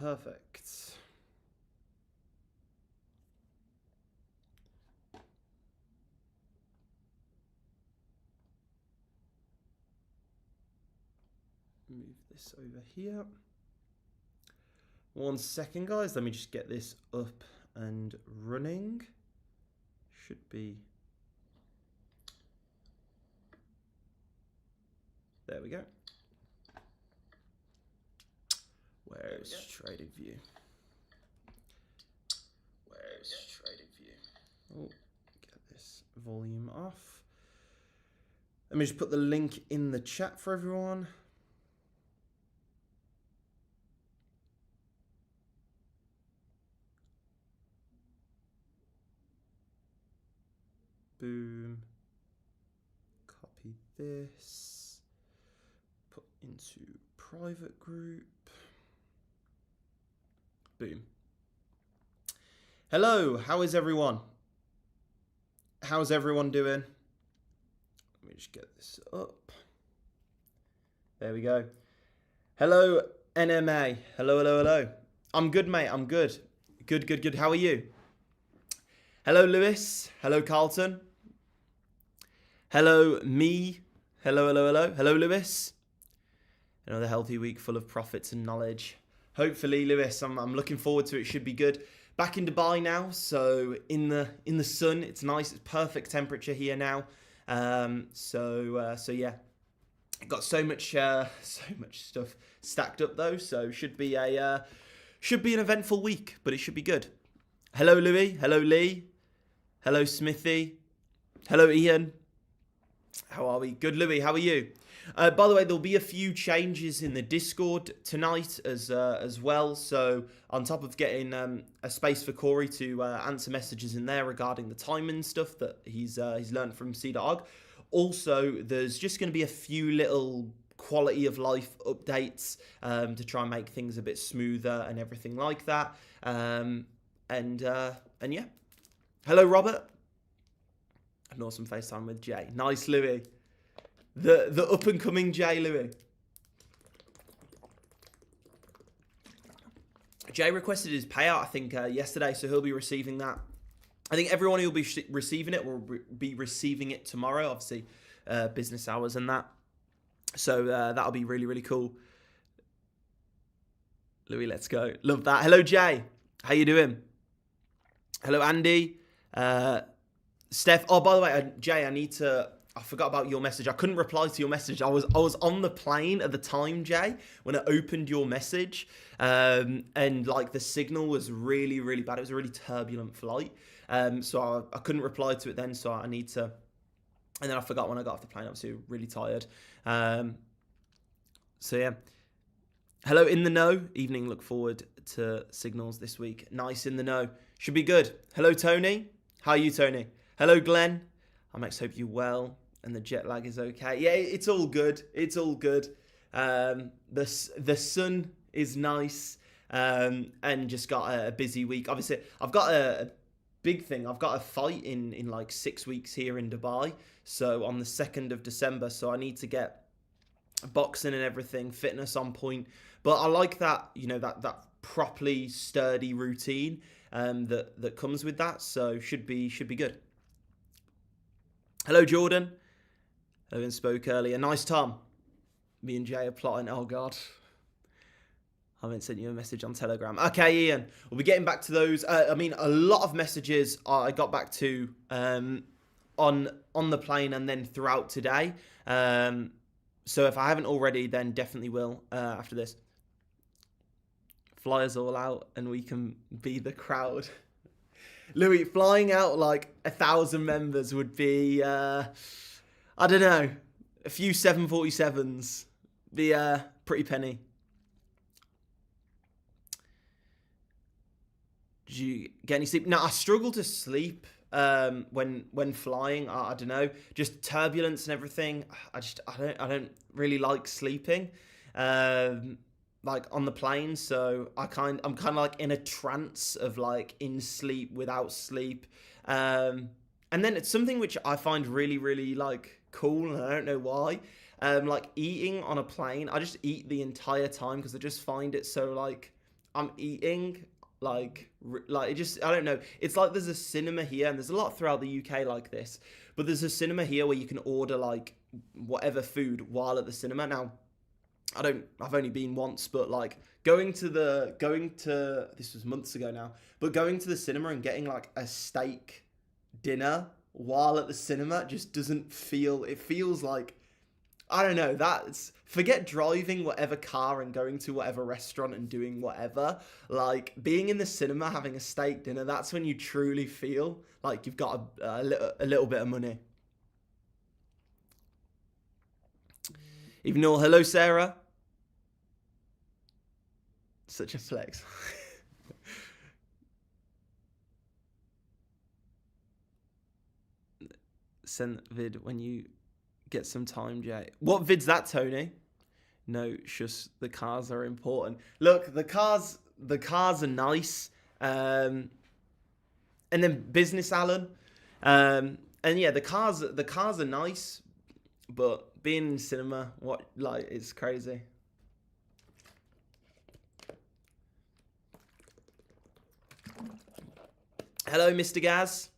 Perfect. Move this over here. 1 second, guys. Let me just get this up and running. Should be. There we go. Where's trading view? Where's trading view? Oh, get this volume off. Let me just put the link in the chat for everyone. Boom. Copy this. Put into private group. Boom. Hello, how is everyone? How's everyone doing? Let me just get this up. There we go. Hello, NMA. Hello, hello, hello. I'm good, mate. I'm good. Good, good, good. How are you? Hello, Lewis. Hello, Carlton. Hello, me. Hello, hello, hello. Hello, Lewis. Another healthy week full of profits and knowledge. Hopefully, Lewis, I'm looking forward to it. It should be good. Back in Dubai now, so in the sun, it's nice. It's perfect temperature here now. So yeah, got so much stuff stacked up though. So should be an eventful week, but it should be good. Hello, Louis. Hello, Lee. Hello, Smithy. Hello, Ian. How are we? Good, Louis. How are you? By the way, there'll be a few changes in the Discord tonight as well. So on top of getting a space for Corey to answer messages in there regarding the time and stuff that he's learned from C.org, also there's just going to be a few little quality of life updates to try and make things a bit smoother and everything like that. And yeah. Hello, Robert. An awesome FaceTime with Jay. Nice, Louis. The up and coming Jay Louis. Jay requested his payout, I think, yesterday, so he'll be receiving that. I think everyone who will be receiving it will be receiving it tomorrow, obviously, business hours and that. So that'll be really, really cool. Louis, let's go. Love that. Hello, Jay. How you doing? Hello, Andy. Steph. Oh, by the way, Jay, I forgot about your message. I couldn't reply to your message. I was on the plane at the time, Jay, when I opened your message. And like the signal was really, really bad. It was a really turbulent flight. So I couldn't reply to it then. So I need to. And then I forgot when I got off the plane. I was really tired. So yeah. Hello, In the Know. Evening. Look forward to signals this week. Nice, In the Know. Should be good. Hello, Tony. How are you, Tony? Hello, Glenn. I Max, hope you're well and the jet lag is okay. Yeah, it's all good. It's all good. The sun is nice and just got a busy week. Obviously, I've got a big thing. I've got a fight in like 6 weeks here in Dubai. So on the 2nd of December. So I need to get boxing and everything, fitness on point. But I like that, you know, that properly sturdy routine that comes with that. So should be good. Hello, Jordan. Owen spoke earlier. Nice, Tom. Me and Jay are plotting. Oh, God. I haven't sent you a message on Telegram. Okay, Ian. We'll be getting back to those. I mean, a lot of messages I got back to on the plane and then throughout today. So if I haven't already, then definitely will after this. Fly us all out and we can be the crowd. Louis, flying out like 1,000 members would be, I don't know, a few 747s. Be pretty penny. Did you get any sleep? No, I struggle to sleep when flying. I don't know, just turbulence and everything. I don't really like sleeping. Like on the plane, so I'm kind of like in a trance of like in sleep without sleep, and then it's something which I find really, really like cool, and I don't know why. Like eating on a plane, I just eat the entire time because I just find it so like I'm eating. Like it just, I don't know. It's like there's a cinema here, and there's a lot throughout the UK like this. But there's a cinema here where you can order like whatever food while at the cinema. Now, I've only been once, but like going to this was months ago now, but going to the cinema and getting like a steak dinner while at the cinema just doesn't feel, it feels like, I don't know, forget driving whatever car and going to whatever restaurant and doing whatever. Like, being in the cinema having a steak dinner, that's when you truly feel like you've got a little bit of money. Even though, hello, Sarah. Such a flex. Send vid when you get some time, Jay. What vid's that, Tony? No, just the cars are important. Look, the cars are nice. And then business, Alan. And yeah, the cars are nice, but being in cinema, it's crazy. Hello, Mr. Gaz.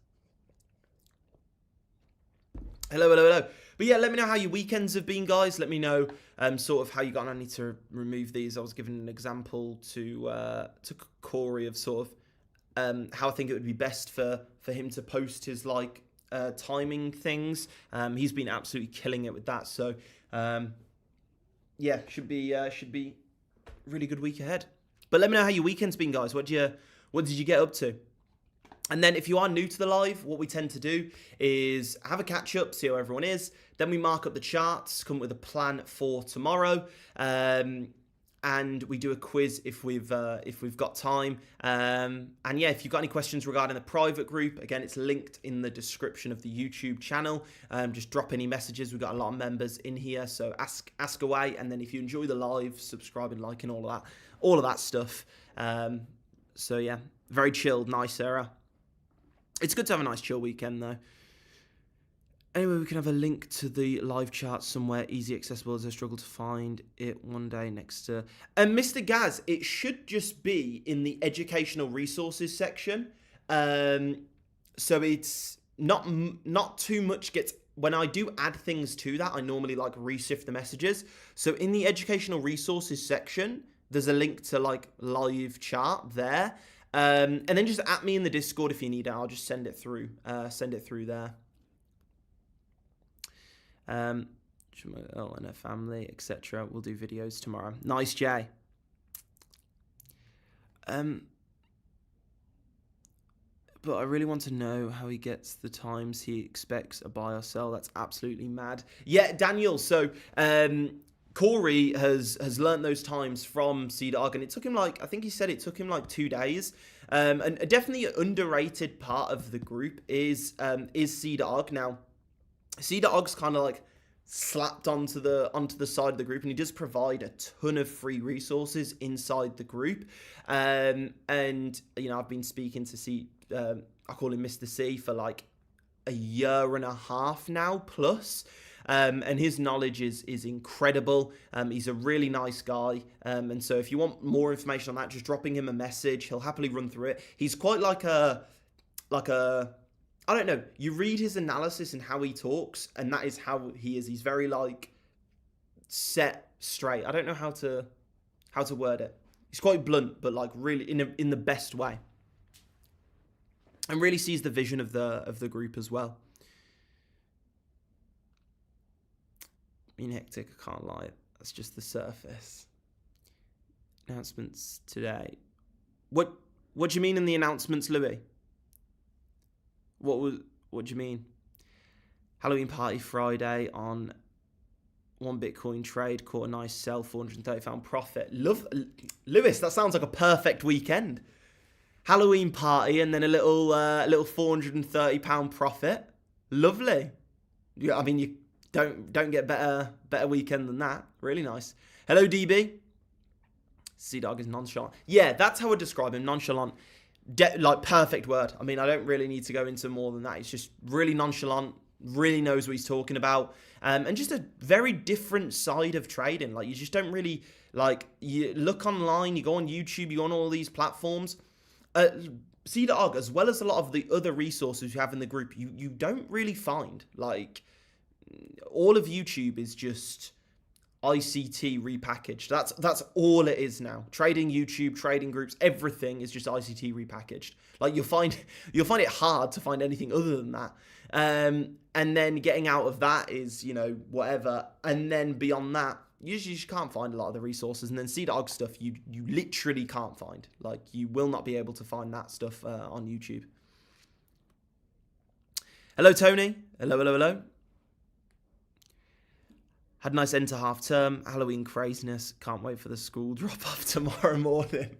Hello. But yeah, let me know how your weekends have been, guys. Let me know sort of how you got on. I need to remove these. I was giving an example to Corey of sort of how I think it would be best for him to post his timing things. He's been absolutely killing it with that. So yeah, should be really good week ahead. But let me know how your weekend's been, guys. What did you get up to? And then if you are new to the live, what we tend to do is have a catch up, see how everyone is. Then we mark up the charts, come up with a plan for tomorrow. And we do a quiz if we've got time. And yeah, if you've got any questions regarding the private group, again, it's linked in the description of the YouTube channel. Just drop any messages. We've got a lot of members in here, so ask away. And then if you enjoy the live, subscribe and liking all of that stuff. So yeah, very chilled, nice, Sarah. It's good to have a nice chill weekend, though. Anyway, we can have a link to the live chart somewhere easy accessible, as I struggle to find it one day next to... And Mr. Gaz, it should just be in the educational resources section. So it's not too much gets... When I do add things to that, I normally resift the messages. So in the educational resources section, there's a link to live chart there. And then just at me in the Discord if you need it. I'll just send it through. There. And her family, etc. We'll do videos tomorrow. Nice, Jay. But I really want to know how he gets the times he expects a buy or sell. That's absolutely mad. Yeah, Daniel. So Corey has learnt those times from CDOG, and it took him I think he said it took him 2 days. And definitely an underrated part of the group is CDOG. Now, CDOG's kind of slapped onto the side of the group, and he does provide a ton of free resources inside the group. And I've been speaking to I call him Mr. C for a year and a half now plus. And his knowledge is incredible. He's a really nice guy. And so if you want more information on that, just dropping him a message. He'll happily run through it. He's quite like a, I don't know. You read his analysis and how he talks, and that is how he is. He's very set straight. I don't know how to word it. He's quite blunt, but really in the best way. And really sees the vision of the group as well. Being hectic, I can't lie. That's just the surface. Announcements today. What do you mean in the announcements, Louis? What do you mean? Halloween party Friday on one Bitcoin trade, caught a nice sell, £430 profit. Lewis, that sounds like a perfect weekend. Halloween party and then a little £430 profit. Lovely. Yeah, I mean you don't get better weekend than that. Really nice. Hello, DB. C-Dog is nonchalant. Yeah, that's how I describe him. Nonchalant. Perfect word. I mean, I don't really need to go into more than that. It's just really nonchalant, really knows what he's talking about, and just a very different side of trading. Like, you just don't really, like, you look online, you go on YouTube, you go on all these platforms. C.Org, as well as a lot of the other resources you have in the group, you don't really find. Like, all of YouTube is just ICT repackaged. That's all it is now. Trading YouTube, trading groups, everything is just ICT repackaged. Like, you'll find it hard to find anything other than that. And then getting out of that is, you know, whatever. And then beyond that, you just can't find a lot of the resources. And then C.Org stuff, you literally can't find. Like, you will not be able to find that stuff on YouTube. Hello, Tony. Hello. Had a nice end to half term. Halloween craziness. Can't wait for the school drop off tomorrow morning.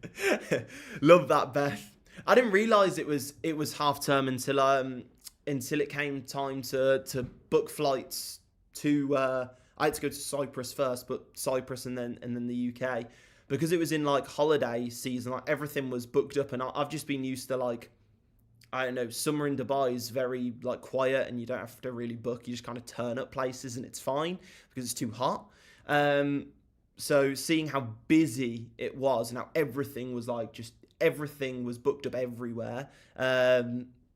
Love that, Beth. I didn't realise it was half term until it came time to book flights to. I had to go to Cyprus first, but Cyprus and then the UK, because it was in like holiday season. Like, everything was booked up, and I've just been used to, like, I don't know, summer in Dubai is very, like, quiet, and you don't have to really book. You just kind of turn up places and it's fine because it's too hot. So seeing how busy it was and how everything was, like, just everything was booked up everywhere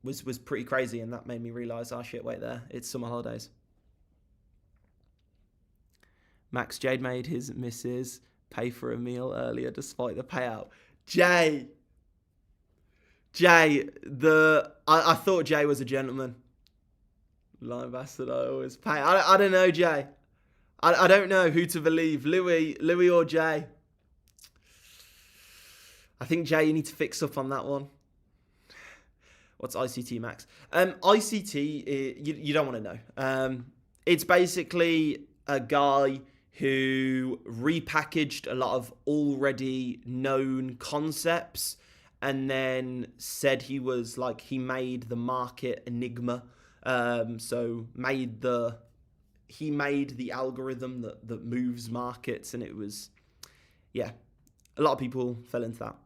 was pretty crazy, and that made me realise, oh shit, wait there, it's summer holidays. Max, Jade made his missus pay for a meal earlier despite the payout. Jay, I thought Jay was a gentleman. Live bastard, I always pay. I don't know, Jay. I don't know who to believe, Louis or Jay. I think, Jay, you need to fix up on that one. What's ICT, Max? ICT, you don't want to know. It's basically a guy who repackaged a lot of already known concepts and then said he made the market enigma. So he made the algorithm that moves markets, and it was, yeah, a lot of people fell into that.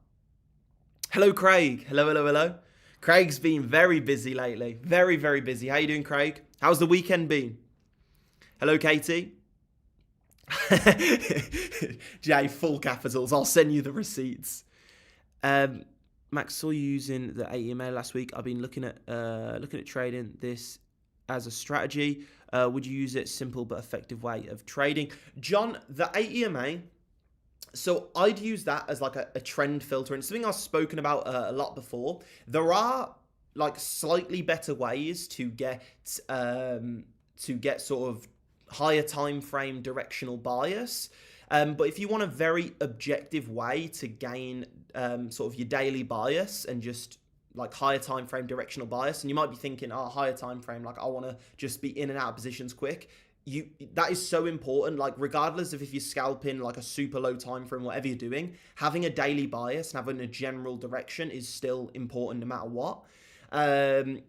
Hello, Craig. Hello. Craig's been very busy lately. Very, very busy. How you doing, Craig? How's the weekend been? Hello, Katie. Jay, full capitals. I'll send you the receipts. Max, saw you using the 8 EMA last week. I've been looking at trading this as a strategy. Would you use it? Simple but effective way of trading. John, the 8 EMA. So I'd use that as like a trend filter, and something I've spoken about a lot before. There are like slightly better ways to get sort of higher time frame directional bias. But if you want a very objective way to gain sort of your daily bias and just like higher time frame directional bias, and you might be thinking, oh, higher time frame, like I want to just be in and out of positions quick. That is so important. Like, regardless of if you're scalping like a super low time frame, whatever you're doing, having a daily bias and having a general direction is still important no matter what. And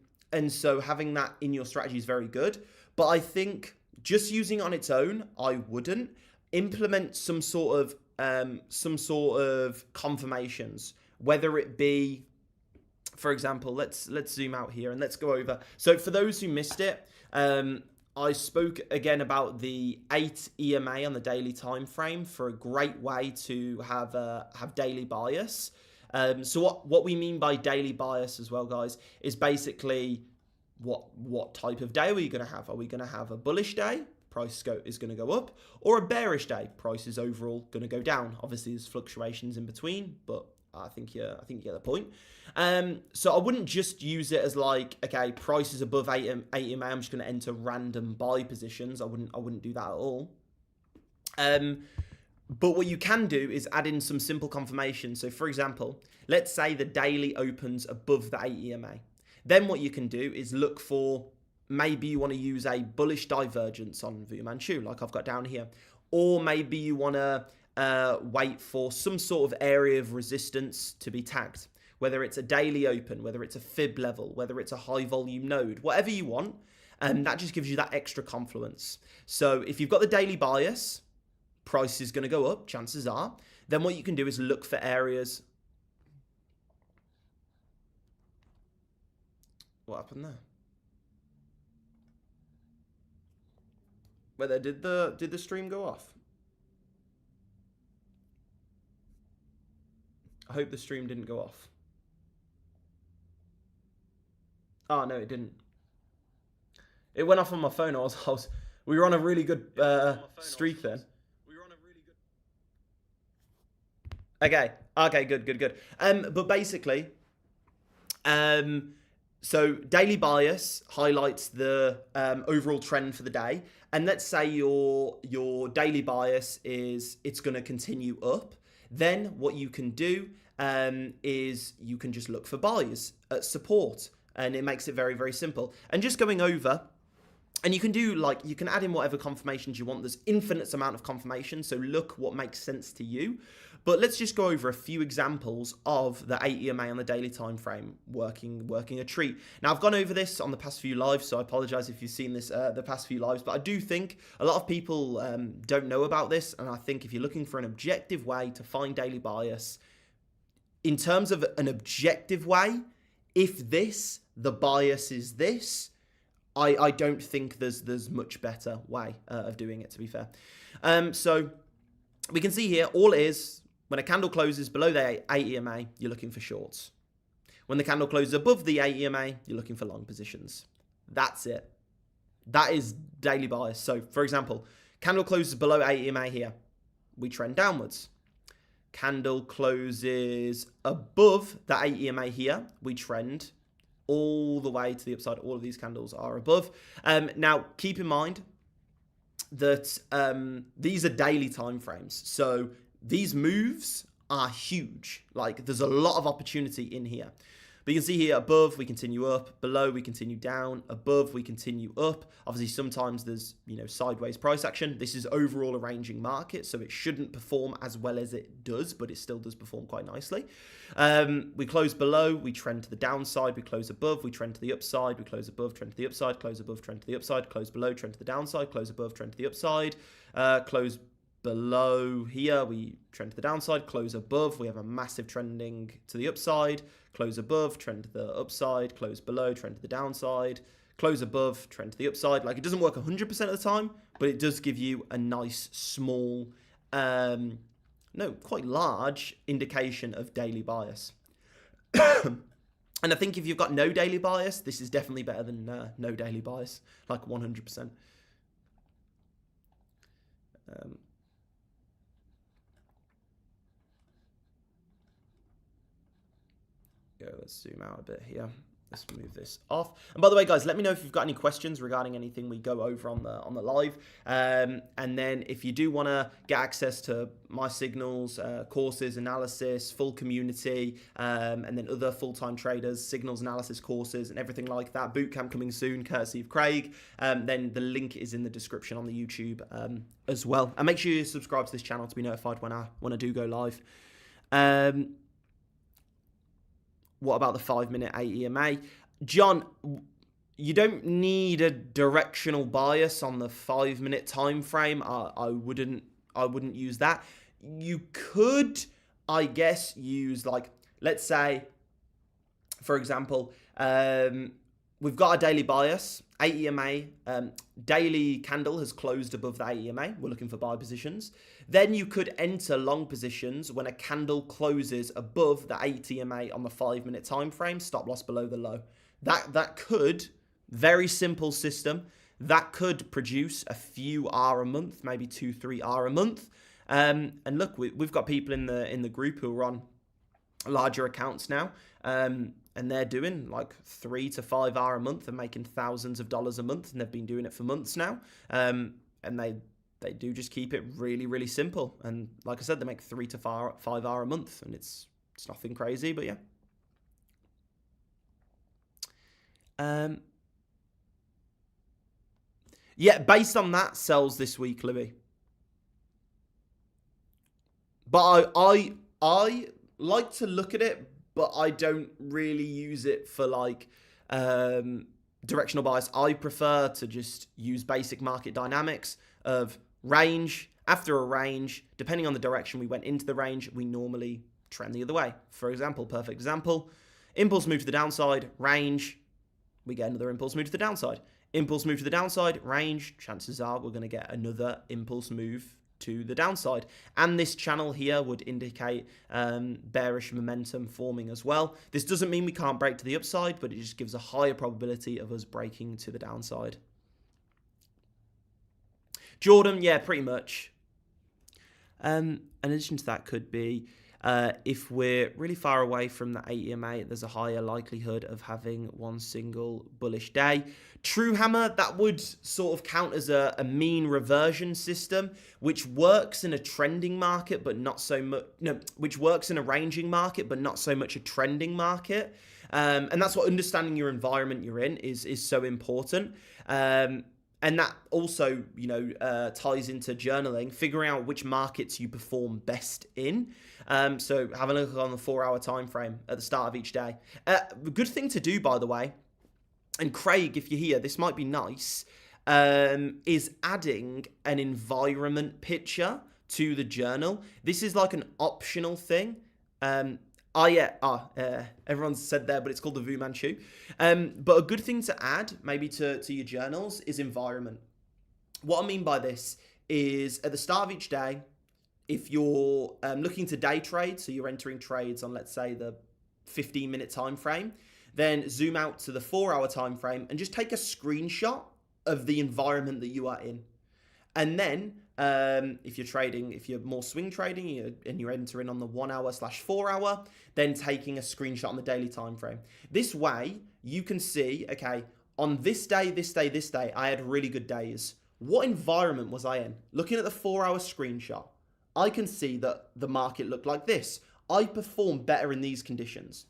so having that in your strategy is very good. But I think just using it on its own, I wouldn't. Implement some sort of confirmations, whether it be, for example, let's zoom out here and let's go over. So for those who missed it, I spoke again about the 8 EMA on the daily time frame for a great way to have daily bias. So what we mean by daily bias as well, guys, is basically what type of day are we going to have? Are we going to have a bullish day? Price is going to go up, or a bearish day? Price is overall going to go down. Obviously, there's fluctuations in between, but I think you get the point. So I wouldn't just use it as like, okay, price is above 8 EMA, I'm just going to enter random buy positions. I wouldn't do that at all. But what you can do is add in some simple confirmation. So for example, let's say the daily opens above the 8 EMA. Then what you can do is look for, maybe you want to use a bullish divergence on VWAP, like I've got down here. Or maybe you want to wait for some sort of area of resistance to be tagged, whether it's a daily open, whether it's a fib level, whether it's a high volume node, whatever you want. And that just gives you that extra confluence. So if you've got the daily bias, price is going to go up, chances are. Then what you can do is look for areas. What happened there? Whether did the stream go off? I hope the stream didn't go off. Oh no, it didn't. It went off on my phone. We were on a really good streak then. Okay, good. But basically, so daily bias highlights the overall trend for the day, and let's say your daily bias is it's going to continue up. Then what you can do is you can just look for buys at support, and it makes it very, very simple. And just going over. And you can do, like, you can add in whatever confirmations you want. There's infinite amount of confirmation, so look what makes sense to you. But let's just go over a few examples of the 8 EMA on the daily time frame working a treat. Now, I've gone over this on the past few lives, so I apologize if you've seen this the past few lives, but I do think a lot of people don't know about this, and I think if you're looking for an objective way to find daily bias, in terms of an objective way, if the bias is this, I don't think there's much better way of doing it, to be fair. So we can see here, all it is, when a candle closes below the 8 EMA, you're looking for shorts. When the candle closes above the 8 EMA, you're looking for long positions. That's it. That is daily bias. So, for example, candle closes below 8 EMA here. We trend downwards. Candle closes above the 8 EMA here. We trend all the way to the upside. All of these candles are above. Now, keep in mind that these are daily time frames. So these moves are huge. Like, there's a lot of opportunity in here. But you can see here, above, we continue up. Below, we continue down. Above, we continue up. Obviously, sometimes there's, sideways price action. This is overall a ranging market, so it shouldn't perform as well as it does, but it still does perform quite nicely. We close below, we trend to the downside. We close above, we trend to the upside. We close above, trend to the upside. Close above, trend to the upside. Close below, trend to the downside. Close above, trend to the upside. Close below here, we trend to the downside. Close above, we have a massive trending to the upside. Close above, trend to the upside. Close below, trend to the downside. Close above, trend to the upside. Like, it doesn't work 100% of the time, but it does give you a nice, small, quite large indication of daily bias. And I think if you've got no daily bias, this is definitely better than no daily bias, like 100%. Let's zoom out a bit here. Let's move this off. And by the way, guys, let me know if you've got any questions regarding anything we go over on the live. And then if you do want to get access to my signals, courses, analysis, full community, and then other full-time traders, signals analysis courses, and everything like that, bootcamp coming soon, courtesy of Craig, then the link is in the description on the YouTube as well. And make sure you subscribe to this channel to be notified when I do go live. What about the 5-minute 8 EMA? John, you don't need a directional bias on the 5-minute time frame. I wouldn't use that. You could, I guess, use, like, let's say, for example, we've got a daily bias, 8 EMA, daily candle has closed above the 8 EMA. We're looking for buy positions. Then you could enter long positions when a candle closes above the 8 EMA on the 5-minute time frame, stop loss below the low. That could, very simple system, that could produce a few R a month, maybe 2-3 R a month. And look, we've got people in the group who are on larger accounts now, and they're doing like 3 to 5 R a month and making thousands of dollars a month, and they've been doing it for months now. And they do just keep it really, really simple. And like I said, they make 3 to 5 R a month, and it's nothing crazy, but yeah. Yeah, based on that, sells this week, Louis. But I like to look at it, but I don't really use it for like directional bias. I prefer to just use basic market dynamics of range. After a range, depending on the direction we went into the range, we normally trend the other way. For example, perfect example, impulse move to the downside, range, we get another impulse move to the downside. Impulse move to the downside, range, chances are we're going to get another impulse move to the downside. And this channel here would indicate bearish momentum forming as well. This doesn't mean we can't break to the upside, but it just gives a higher probability of us breaking to the downside. Jordan, yeah, pretty much. In addition to that could be if we're really far away from the 8 EMA, there's a higher likelihood of having one single bullish day. True hammer, that would sort of count as a mean reversion system, which works in a trending market, but not so much. No, which works in a ranging market, but not so much a trending market. And that's what understanding your environment you're in is so important. And that also, ties into journaling, figuring out which markets you perform best in. So have a look on the 4-hour time frame at the start of each day. A good thing to do, by the way, and Craig, if you're here, this might be nice, is adding an environment picture to the journal. This is like an optional thing. Everyone's said there, but it's called the Fibonacci. But a good thing to add, maybe to your journals, is environment. What I mean by this is at the start of each day, if you're looking to day trade, so you're entering trades on, let's say, the 15-minute time frame, then zoom out to the 4-hour time frame and just take a screenshot of the environment that you are in. And then if you're more swing trading and you're entering on the 1-hour/4-hour, then taking a screenshot on the daily time frame. This way, you can see, okay, on this day, I had really good days. What environment was I in? Looking at the 4-hour screenshot, I can see that the market looked like this. I performed better in these conditions.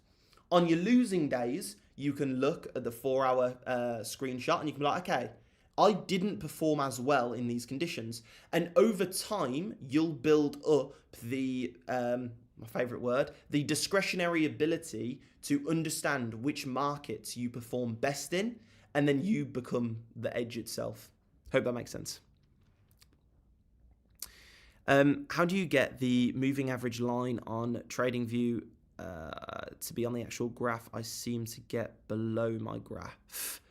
On your losing days, you can look at the 4-hour screenshot and you can be like, okay, I didn't perform as well in these conditions. And over time, you'll build up the, my favorite word, the discretionary ability to understand which markets you perform best in, and then you become the edge itself. Hope that makes sense. How do you get the moving average line on TradingView to be on the actual graph? I seem to get below my graph.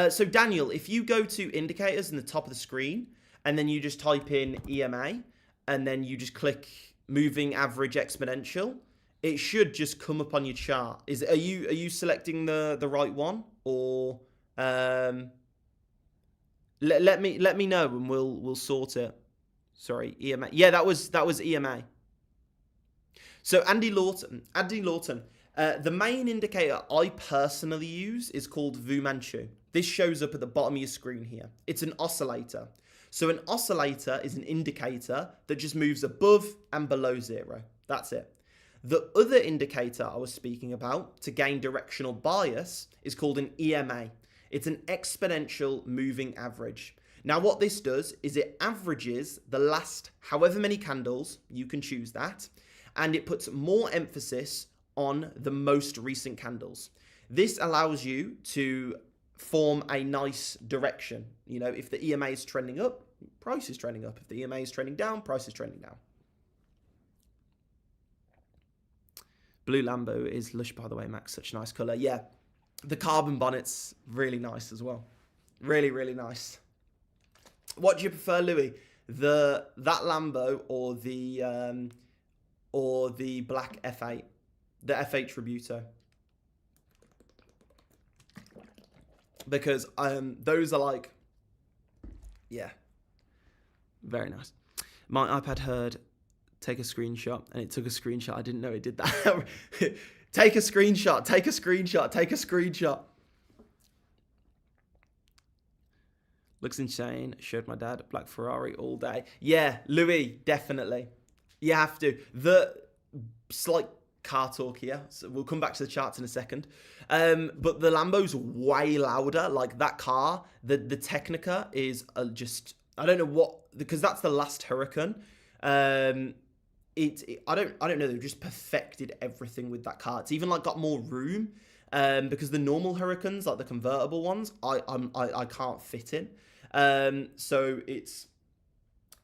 So Daniel, if you go to indicators in the top of the screen, and then you just type in EMA, and then you just click moving average exponential, it should just come up on your chart. Are you selecting the right one, or let me know and we'll sort it. Sorry, EMA. Yeah, that was EMA. So Andy Lawton. The main indicator I personally use is called Fibonacci. This shows up at the bottom of your screen here. It's an oscillator. So an oscillator is an indicator that just moves above and below zero. That's it. The other indicator I was speaking about to gain directional bias is called an EMA. It's an exponential moving average. Now what this does is it averages the last however many candles, you can choose that, and it puts more emphasis on the most recent candles. This allows you to form a nice direction. If the EMA is trending up, price is trending up. If the EMA is trending down, price is trending down. Blue Lambo is lush, by the way, Max. Such a nice color. Yeah, the carbon bonnet's really nice as well. Really, really nice. What do you prefer, Louis? That Lambo or the black F8, the F8 Tributo? Because those are like, yeah, very nice. My iPad heard take a screenshot, and it took a screenshot. I didn't know it did that. Take a screenshot. Looks insane. Showed my dad black Ferrari all day. Yeah, Louis, definitely. You have to. The slight car talk here. So we'll come back to the charts in a second. But the Lambo's way louder. Like that car, the Technica is just, I don't know what, because that's the last Huracan. I don't know. They've just perfected everything with that car. It's even like got more room. Because the normal Huracans, like the convertible ones, I can't fit in. So it's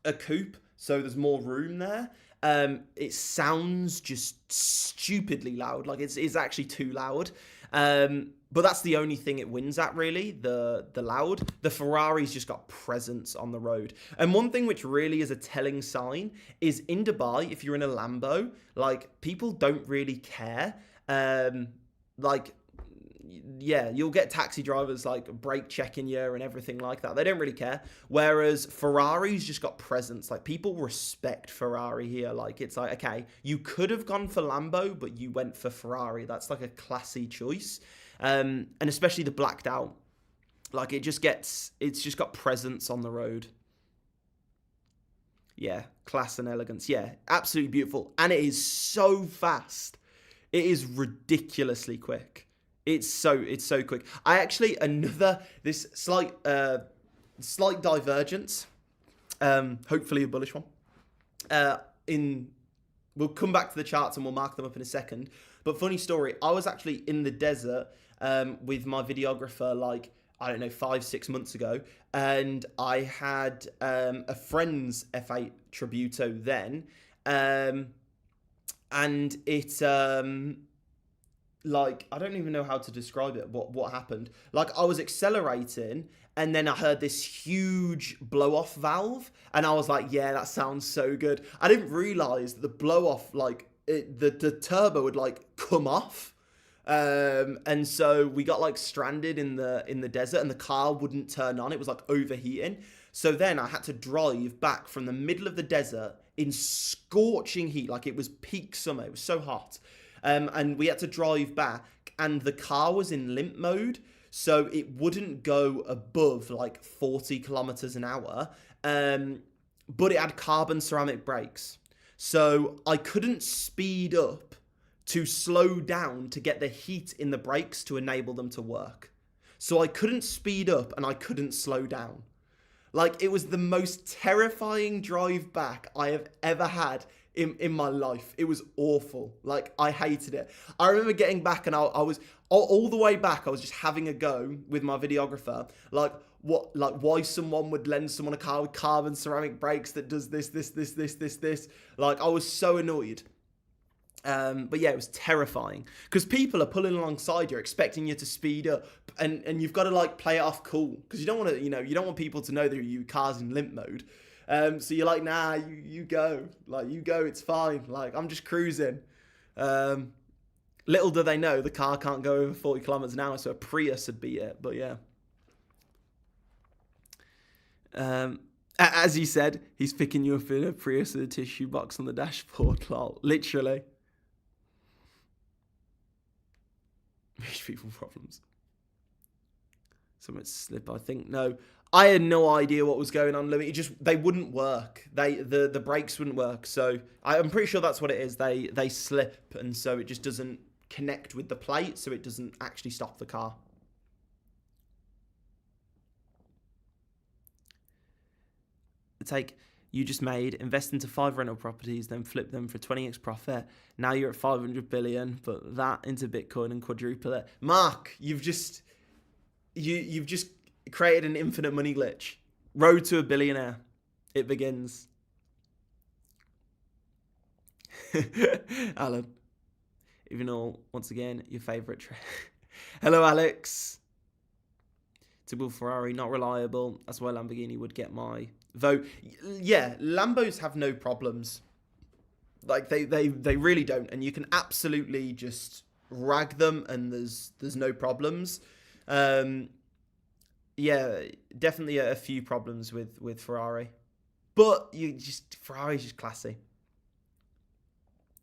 a coupe, so there's more room there. It sounds just stupidly loud, like it's actually too loud. But that's the only thing it wins at, really, the loud. The Ferrari's just got presence on the road. And one thing which really is a telling sign is in Dubai, if you're in a Lambo, like, people don't really care. Like, yeah, you'll get taxi drivers like brake checking you and everything like that. They don't really care. Whereas Ferrari's just got presence. Like, people respect Ferrari here. Like, it's like, okay, you could have gone for Lambo, but you went for Ferrari. That's like a classy choice. And especially the blacked out. Like, it's just got presence on the road. Yeah, class and elegance. Yeah, absolutely beautiful. And it is so fast. It is ridiculously quick. It's so quick. I actually, this slight divergence, hopefully a bullish one. We'll come back to the charts and we'll mark them up in a second. But funny story, I was actually in the desert with my videographer, like, I don't know, 5-6 months ago, and I had a friend's F8 Tributo then, and it like, I don't even know how to describe it, what happened. Like, I was accelerating, and then I heard this huge blow-off valve, and I was like, yeah, that sounds so good. I didn't realise that the blow-off, like, the turbo would, like, come off. And so we got, like, stranded in the desert, and the car wouldn't turn on. It was, like, overheating. So then I had to drive back from the middle of the desert in scorching heat. Like, it was peak summer. It was so hot. And we had to drive back, and the car was in limp mode, so it wouldn't go above like 40 kilometers an hour. But it had carbon ceramic brakes, so I couldn't speed up to slow down to get the heat in the brakes to enable them to work. So I couldn't speed up and I couldn't slow down. Like, it was the most terrifying drive back I have ever had in my life. It was awful. Like, I hated it. I remember getting back, and I was all the way back, I was just having a go with my videographer, like, why someone would lend someone a car with carbon ceramic brakes that does this. Like, I was so annoyed. But yeah, it was terrifying, because people are pulling alongside you, expecting you to speed up, and you've got to, like, play it off cool, because you don't want to, you don't want people to know that your car's in limp mode. So you're like, nah, you go. Like, you go, it's fine. Like, I'm just cruising. Little do they know, the car can't go over 40 kilometers an hour, so a Prius would be it. But yeah. As he said, he's picking you up in a Prius with a tissue box on the dashboard. Lol. Literally. Rich people problems. So much slip, I think. No, I had no idea what was going on, Louis. They wouldn't work. The brakes wouldn't work. So I'm pretty sure that's what it is. They slip, and so it just doesn't connect with the plate, so it doesn't actually stop the car. The take you just made, invest into 5 rental properties, then flip them for 20x profit. Now you're at 500 billion, put that into Bitcoin and quadruple it. Mark, you've just created an infinite money glitch. Road to a billionaire. It begins. Alan, even though, once again, your favourite trade. Hello, Alex. Typical Ferrari, not reliable. That's why Lamborghini would get my vote. Yeah, Lambos have no problems. Like, they really don't. And you can absolutely just rag them, and there's no problems. Yeah, definitely a few problems with Ferrari. But Ferrari's just classy.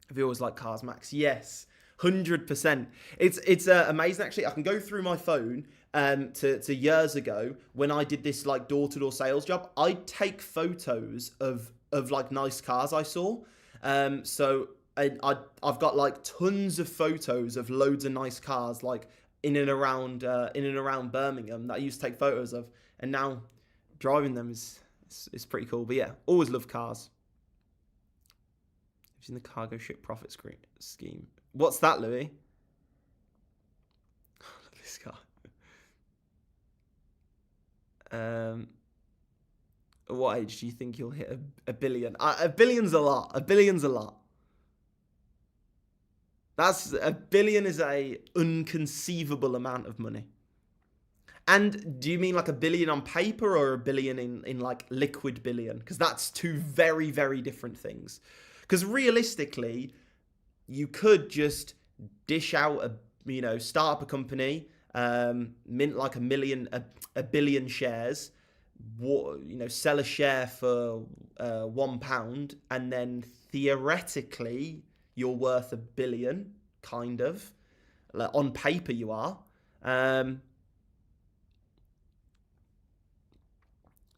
Have you always liked cars, Max? Yes, 100%. It's amazing, actually. I can go through my phone to years ago when I did this, like, door-to-door sales job. I'd take photos of like nice cars I saw. So I've got, like, tons of photos of loads of nice cars, like, in and around Birmingham that I used to take photos of, and now driving them is pretty cool. But yeah, always love cars. I've seen the cargo ship profit scheme. What's that, Louis? Look at this guy. What age do you think you'll hit a billion? A billion's a lot. A billion's a lot. That's $1 billion is a inconceivable amount of money. And do you mean like $1 billion on paper or $1 billion in like liquid billion? Because that's two very, very different things. Because realistically, you could just dish out start up a company, mint like a billion shares, sell a share for £1, and then theoretically you're worth $1 billion, kind of. Like on paper you are.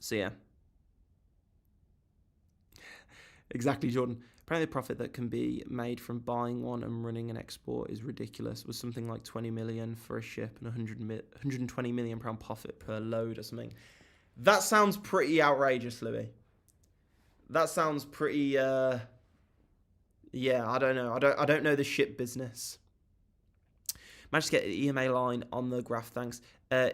So yeah. Exactly, Jordan. Apparently the profit that can be made from buying one and running an export is ridiculous. It was something like 20 million for a ship and 120 million pound profit per load or something. That sounds pretty outrageous, Louis. That sounds pretty yeah, I don't know. I don't know the ship business. Managed to get the EMA line on the graph, thanks.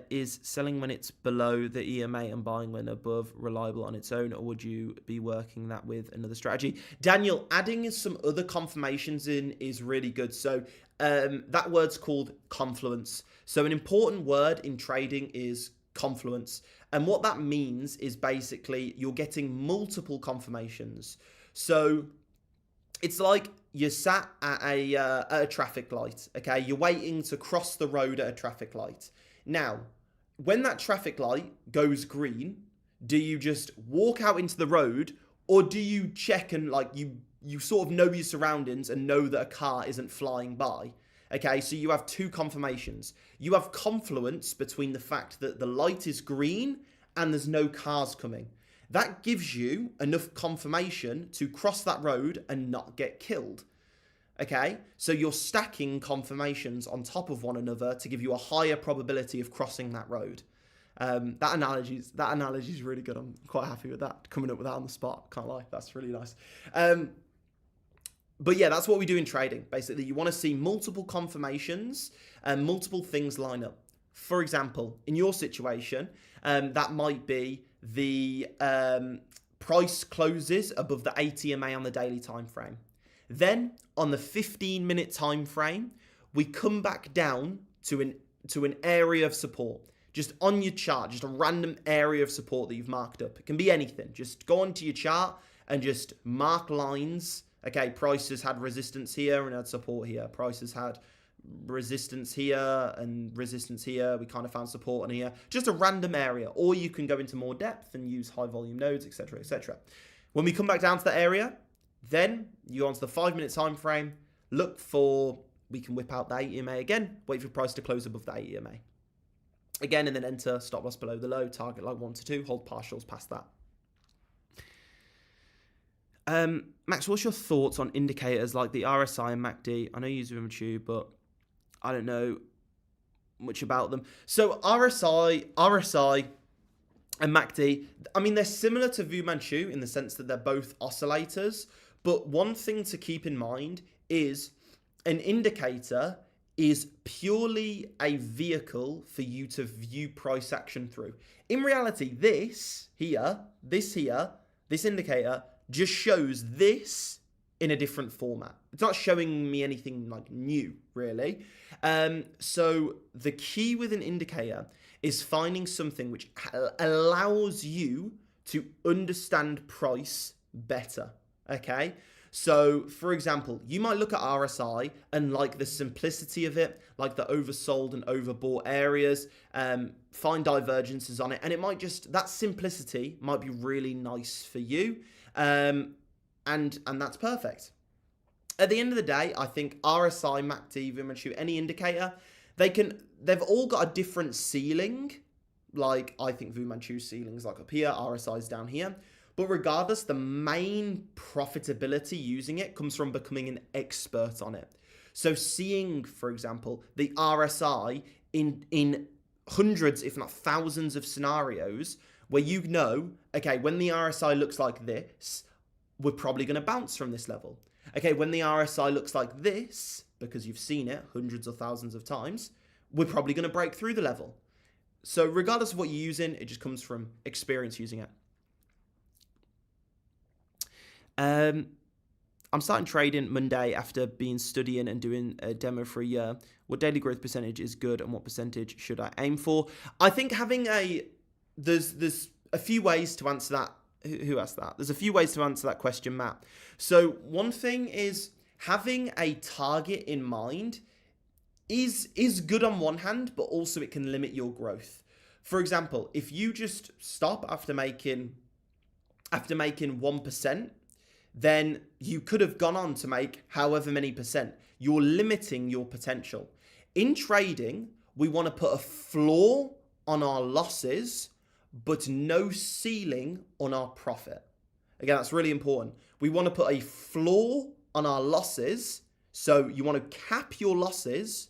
Is selling when it's below the EMA and buying when above reliable on its own, or would you be working that with another strategy? Daniel, adding some other confirmations in is really good. So that word's called confluence. So an important word in trading is confluence. And what that means is basically you're getting multiple confirmations. So it's like you're sat at a traffic light, okay? You're waiting to cross the road at a traffic light. Now, when that traffic light goes green, do you just walk out into the road, or do you check and like you sort of know your surroundings and know that a car isn't flying by? Okay, so you have two confirmations. You have confluence between the fact that the light is green and there's no cars coming. That gives you enough confirmation to cross that road and not get killed. Okay, so you're stacking confirmations on top of one another to give you a higher probability of crossing that road. That analogy is really good. I'm quite happy with that. Coming up with that on the spot, can't lie. That's really nice. But yeah, that's what we do in trading. Basically, you want to see multiple confirmations and multiple things line up. For example, in your situation, that might be the price closes above the 80 EMA on the daily time frame. Then on the 15-minute time frame, we come back down to an area of support. Just on your chart, just a random area of support that you've marked up. It can be anything. Just go onto your chart and just mark lines. Okay, prices had resistance here and had support here. Prices had resistance here and resistance here. We kind of found support in here. Just a random area. Or you can go into more depth and use high volume nodes, etc., etc. When we come back down to that area, then you go onto the 5-minute time frame, look for, we can whip out the 8 EMA again, wait for price to close above the 8 EMA. Again, and then enter stop loss below the low, target like 1 to 2, hold partials past that. Max, what's your thoughts on indicators like the RSI and MACD? I know you use VWAP, but I don't know much about them. So RSI and MACD, I mean, they're similar to VWAP in the sense that they're both oscillators. But one thing to keep in mind is an indicator is purely a vehicle for you to view price action through. In reality, this indicator just shows this in a different format. It's not showing me anything like new, really. So the key with an indicator is finding something which allows you to understand price better, okay? So, for example, you might look at RSI and like the simplicity of it, like the oversold and overbought areas, find divergences on it, and it might just, that simplicity might be really nice for you, and that's perfect. At the end of the day, I think RSI, MACD, VWAP, any indicator, they've all got a different ceiling. Like, I think VWAP's ceiling is like up here, RSI's down here. But regardless, the main profitability using it comes from becoming an expert on it. So seeing, for example, the RSI in hundreds, if not thousands of scenarios where you know, okay, when the RSI looks like this, we're probably going to bounce from this level. Okay, when the RSI looks like this, because you've seen it hundreds of thousands of times, we're probably going to break through the level. So regardless of what you're using, it just comes from experience using it. I I'm starting trading Monday after being studying and doing a demo for a year. What daily growth percentage is good and what percentage should I aim for? I think having there's a few ways to answer that. Who asked that? There's a few ways to answer that question, Matt. So one thing is having a target in mind is good on one hand, but also it can limit your growth. For example, if you just stop after making 1%, then you could have gone on to make however many percent. You're limiting your potential. In trading, we want to put a floor on our losses, but no ceiling on our profit. Again, that's really important. We want to put a floor on our losses. So you want to cap your losses,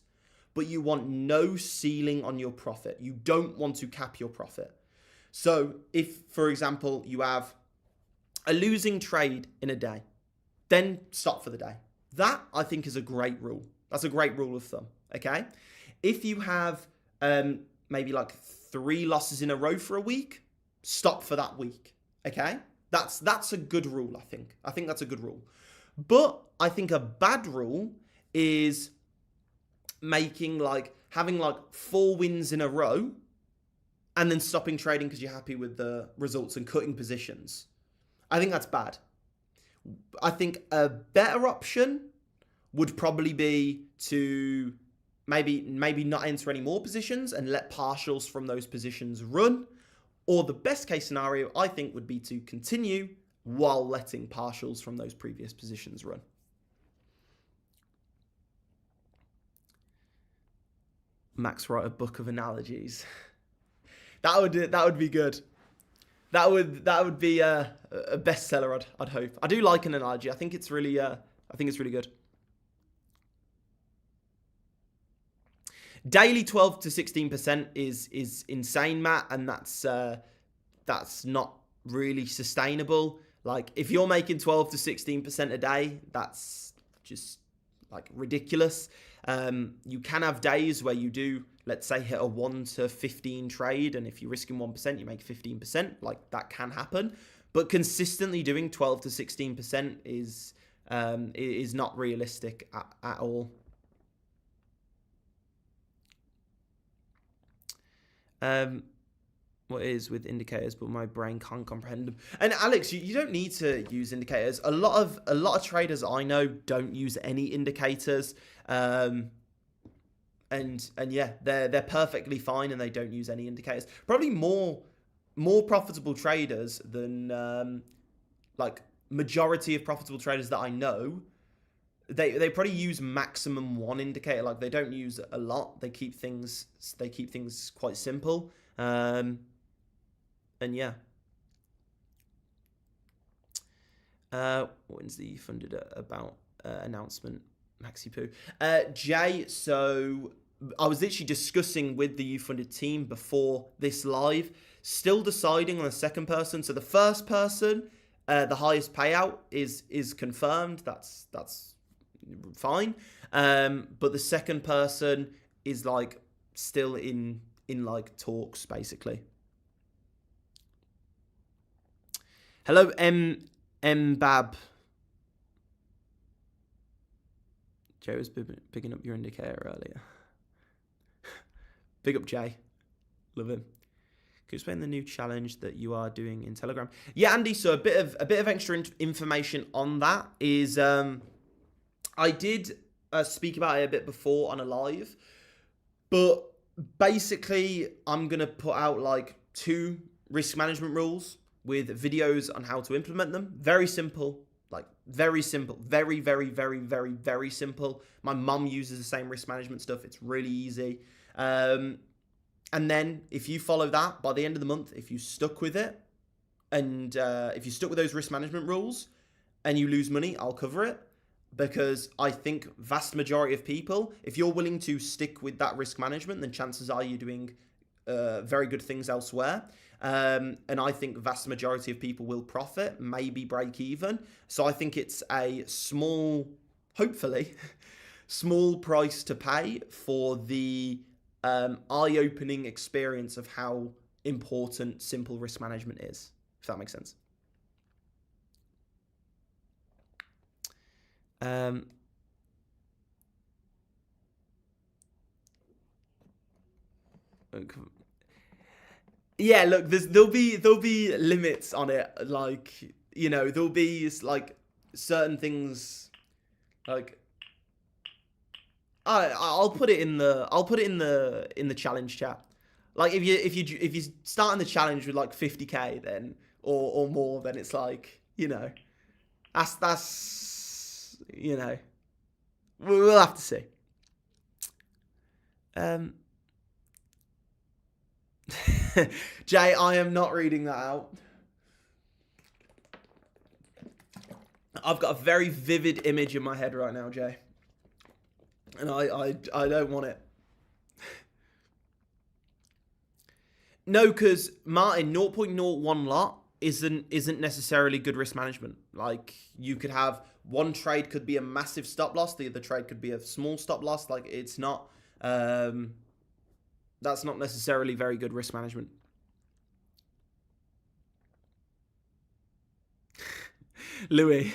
but you want no ceiling on your profit. You don't want to cap your profit. So if, for example, you have a losing trade in a day, then stop for the day. That, I think, is a great rule. That's a great rule of thumb, okay? If you have maybe like 3 losses in a row for a week, stop for that week, okay? That's a good rule, I think. I think that's a good rule. But I think a bad rule is having 4 wins in a row and then stopping trading because you're happy with the results and cutting positions. I think that's bad. I think a better option would probably be to maybe not enter any more positions and let partials from those positions run. Or the best case scenario, I think, would be to continue while letting partials from those previous positions run. Max write a book of analogies. That would be good. That would be a bestseller. I'd hope. I do like an analogy. I think it's really good. Daily 12 to 16% is insane, Matt, and that's not really sustainable. Like if you're making 12 to 16% a day, that's just like ridiculous. You can have days where you do, let's say, hit a 1 to 15 trade, and if you're risking 1%, you make 15%. Like that can happen, but consistently doing 12 to 16% is not realistic at all. What is with indicators, but my brain can't comprehend them. And Alex, you don't need to use indicators. A lot of traders I know don't use any indicators. And yeah, they're perfectly fine and they don't use any indicators. Probably more profitable traders than like majority of profitable traders that I know. They probably use maximum 1 indicator. Like they don't use a lot. They keep things quite simple. And yeah. When's the funded about announcement? Maxi Poo. Jay, so I was literally discussing with the YouFunded team before this live, still deciding on the second person. So the first person, the highest payout is confirmed. That's fine. But the second person is like still in like talks basically. Hello, Bab. Jay was picking up your indicator earlier. Big up Jay. Love him. Can you explain the new challenge that you are doing in Telegram? Yeah, Andy. So a bit of extra information on that is I did speak about it a bit before on a live, but basically I'm gonna put out like 2 risk management rules with videos on how to implement them. Very simple. Like very simple, very, very, very, very, very simple. My mum uses the same risk management stuff. It's really easy. And then if you follow that, by the end of the month, if you stuck with it, and if you stuck with those risk management rules and you lose money, I'll cover it. Because I think vast majority of people, if you're willing to stick with that risk management, then chances are you're doing very good things elsewhere. And I think vast majority of people will profit, maybe break even. So I think it's a small, hopefully, small price to pay for the eye-opening experience of how important simple risk management is, if that makes sense. Um, yeah, look, there'll be limits on it. Like, you know, there'll be like certain things. Like, I'll put it in the challenge chat. Like, if you start in the challenge with like 50k, then or more, then it's like, you know, that's you know, we'll have to see. Jay, I am not reading that out. I've got a very vivid image in my head right now, Jay. And I don't want it. No, because Martin, 0.01 lot isn't necessarily good risk management. Like, you could have one trade could be a massive stop loss, the other trade could be a small stop loss. Like, it's not that's not necessarily very good risk management. Louis.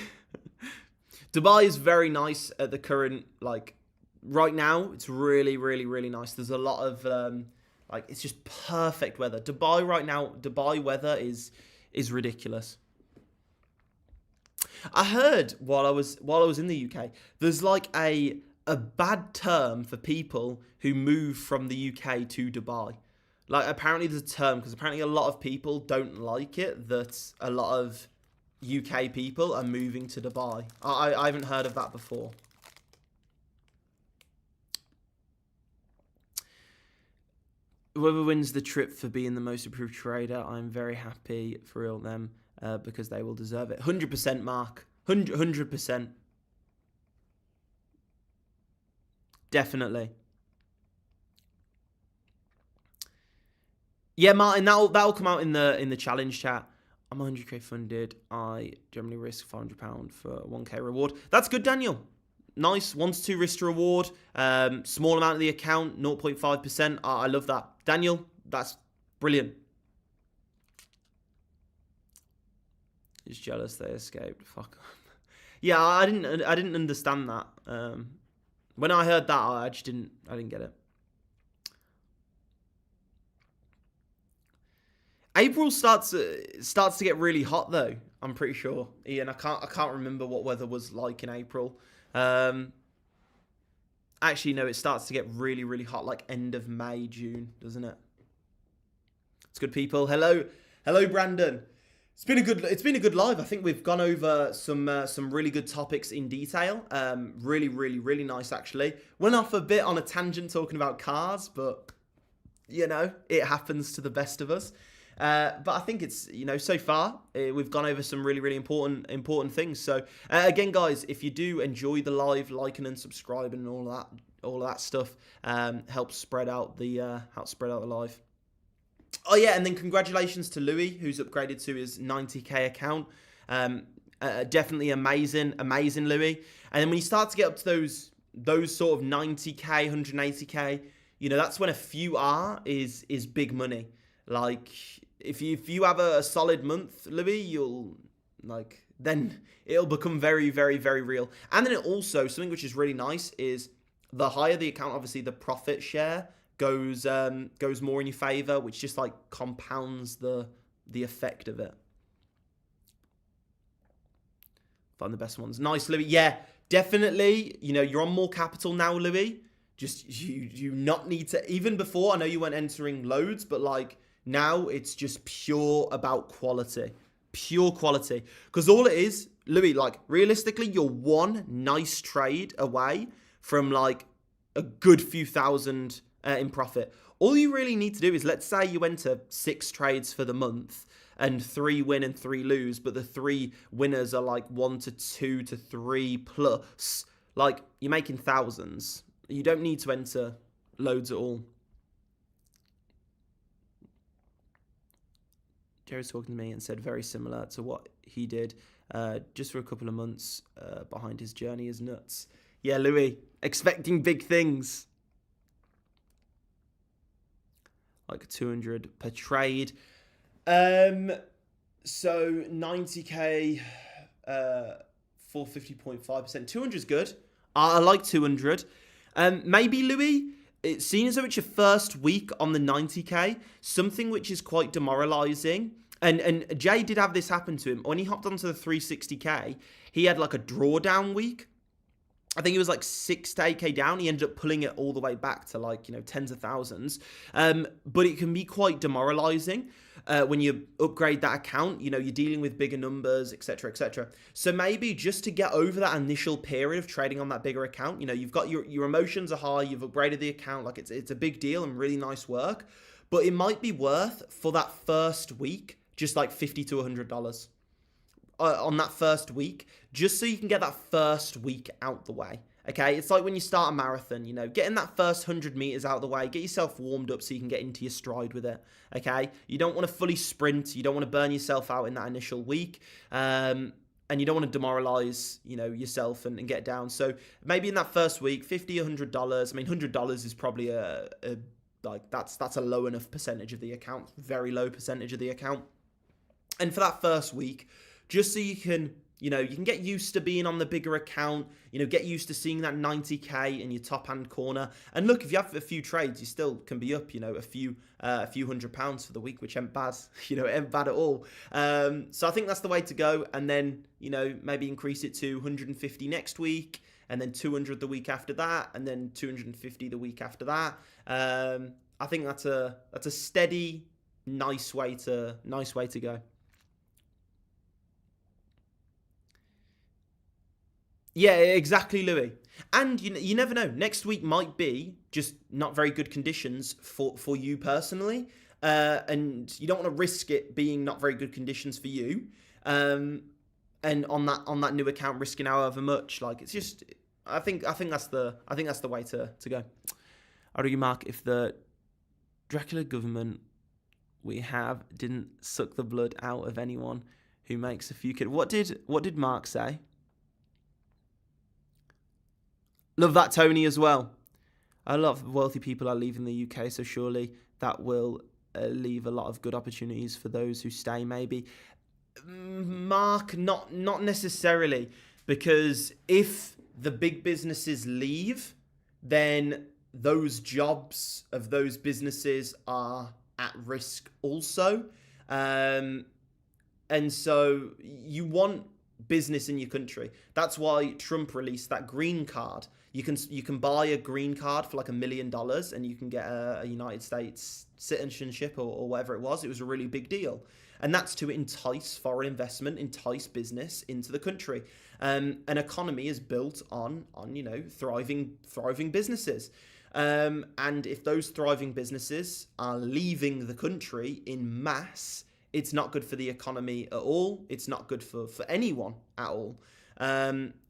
Dubai is very nice at the current, like, right now. It's really, really, really nice. There's a lot of like, it's just perfect weather. Dubai right now, Dubai weather is ridiculous. I heard while I was in the UK, there's like a bad term for people who move from the UK to Dubai. Like, apparently there's a term, because apparently a lot of people don't like it, that a lot of UK people are moving to Dubai. I haven't heard of that before. Whoever wins the trip for being the most approved trader, I'm very happy for all them, because they will deserve it. 100%, Mark. 100%. Definitely. Yeah, Martin, that'll come out in the challenge chat. I'm 100k funded. I generally risk £500 for 1k reward. That's good, Daniel. Nice. 1 to 2 risk to reward. Small amount of the account, 0.5%. I love that. Daniel, that's brilliant. He's jealous they escaped. Fuck. Yeah, I didn't understand that. When I heard that, I didn't get it. April starts to get really hot though. I'm pretty sure, Ian. I can't remember what weather was like in April. Actually, no, it starts to get really, really hot, like end of May, June, doesn't it? It's good, people. Hello, Brandon. It's been a good live. I think we've gone over some really good topics in detail. Really, really, really nice, actually. Went off a bit on a tangent talking about cars, but you know, it happens to the best of us. But I think it's, you know, so far we've gone over some really, really important things. So again, guys, if you do enjoy the live, liking and subscribing and all of that stuff, helps spread out the live. Oh yeah, and then congratulations to Louis, who's upgraded to his 90k account. Definitely amazing, Louis. And then when you start to get up to those sort of 90k, 180k, you know, that's when a few is big money. Like, if you have a solid month, Louis, then it'll become very, very, very real. And then it also, something which is really nice is the higher the account, obviously the profit share goes more in your favor, which just like compounds the effect of it. Find the best ones. Nice, Louis. Yeah, definitely. You know, you're on more capital now, Louis. Just you not need to, even before, I know you weren't entering loads, but like now it's just pure about quality. Pure quality. Because all it is, Louis, like realistically, you're one nice trade away from like a good few thousand in profit. All you really need to do is, let's say you enter 6 trades for the month and 3 win and 3 lose, but the 3 winners are like 1 to 2 to 3 plus. Like, you're making thousands. You don't need to enter loads at all. Jerry's talking to me and said very similar to what he did just for a couple of months behind his journey is nuts. Yeah, Louis, expecting big things. Like 200 per trade. So 90k 450.5%. 200 is good. I like 200. Maybe, Louis, seeing as though it's your first week on the 90k, something which is quite demoralizing. And Jay did have this happen to him. When he hopped onto the 360k, he had like a drawdown week. I think it was like 6 to 8k down. He ended up pulling it all the way back to like, tens of thousands. But it can be quite demoralizing when you upgrade that account. You're dealing with bigger numbers, etc., etc. So maybe just to get over that initial period of trading on that bigger account, you've got your emotions are high, you've upgraded the account, like it's a big deal and really nice work. But it might be worth for that first week just like $50 to $100. On that first week, just so you can get that first week out the way. Okay, it's like when you start a marathon, getting that first 100 meters out the way, get yourself warmed up so you can get into your stride with it. Okay, you don't want to fully sprint, you don't want to burn yourself out in that initial week, and you don't want to demoralize, yourself and get down. So maybe in that first week, $50, $100. I mean, $100 is probably that's a low enough percentage of the account, very low percentage of the account. And for that first week, just so you can, you can get used to being on the bigger account, get used to seeing that 90k in your top hand corner. And look, if you have a few trades, you still can be up, a few £100 for the week, which ain't bad, it ain't bad at all. So I think that's the way to go. And then, maybe increase it to 150 next week, and then 200 the week after that, and then 250 the week after that. I think that's a steady, nice way to go. Yeah, exactly, Louis. And you never know. Next week might be just not very good conditions for you personally. And you don't want to risk it being not very good conditions for you. And on that new account risking however much. Like, it's just I think that's the way to go. I argue, Mark, if the Dracula government we have didn't suck the blood out of anyone who makes a few kids. What did Mark say? Love that, Tony, as well. A lot of wealthy people are leaving the UK, so surely that will leave a lot of good opportunities for those who stay, maybe. Mark, not necessarily, because if the big businesses leave, then those jobs of those businesses are at risk also. And so you want business in your country. That's why Trump released that green card. You can buy a green card for like $1 million and you can get a United States citizenship or whatever it was. It was a really big deal. And that's to entice foreign investment, entice business into the country. An economy is built on thriving businesses. And if those thriving businesses are leaving the country in mass, it's not good for the economy at all. It's not good for anyone at all.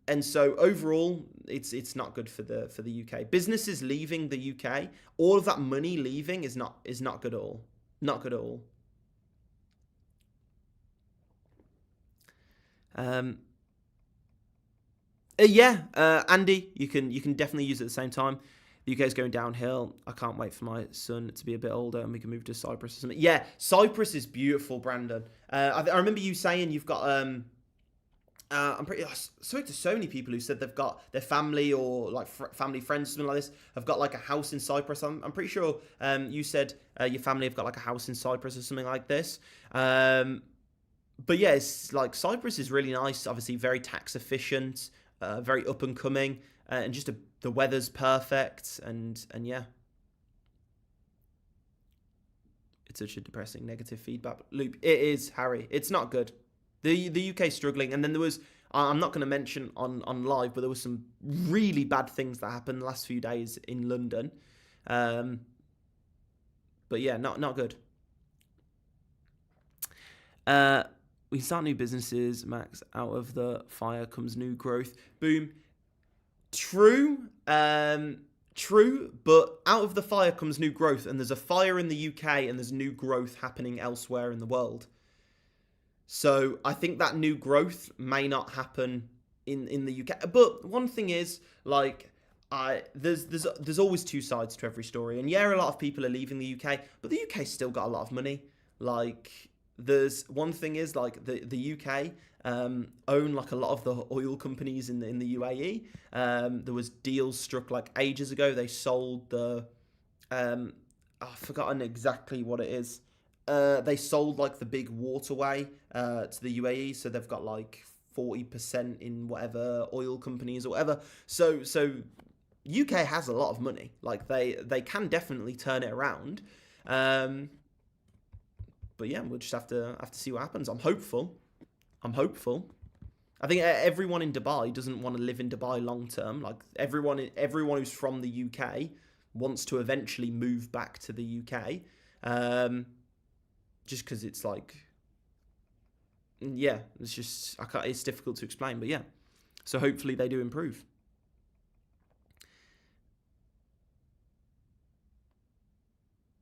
And so overall, it's not good for the UK. Businesses leaving the UK, all of that money leaving is not good at all. Not good at all. Andy, you can definitely use it at the same time. The UK is going downhill. I can't wait for my son to be a bit older and we can move to Cyprus or something. Yeah, Cyprus is beautiful, Brandon. I remember you saying you've got I'm pretty spoke to so many people who said they've got their family or like family friends, something like this, have got like a house in Cyprus. I'm pretty sure you said your family have got like a house in Cyprus or something like this. But yeah, it's like Cyprus is really nice. Obviously, very tax efficient, very up and coming, and just the weather's perfect. And yeah, it's such a depressing negative feedback loop. It is, Harry. It's not good. The UK struggling, and then there was, I'm not going to mention on live, but there was some really bad things that happened the last few days in London. But yeah, not good. We start new businesses, Max. Out of the fire comes new growth. Boom. True, but out of the fire comes new growth, and there's a fire in the UK, and there's new growth happening elsewhere in the world. So I think that new growth may not happen in the UK. But one thing is, like, there's always two sides to every story. And yeah, a lot of people are leaving the UK, but the UK's still got a lot of money. Like, there's one thing is like the UK own like a lot of the oil companies in the UAE. There was deals struck like ages ago. They sold the I've forgotten exactly what it is. They sold like the big waterway to the UAE, so they've got like 40% in whatever oil companies or whatever. So UK has a lot of money. Like they can definitely turn it around. But yeah, we'll just have to see what happens. I'm hopeful. I think everyone in Dubai doesn't want to live in Dubai long term. Like everyone who's from the UK wants to eventually move back to the UK. Just because it's like, yeah, it's just it's difficult to explain. But yeah, so hopefully they do improve.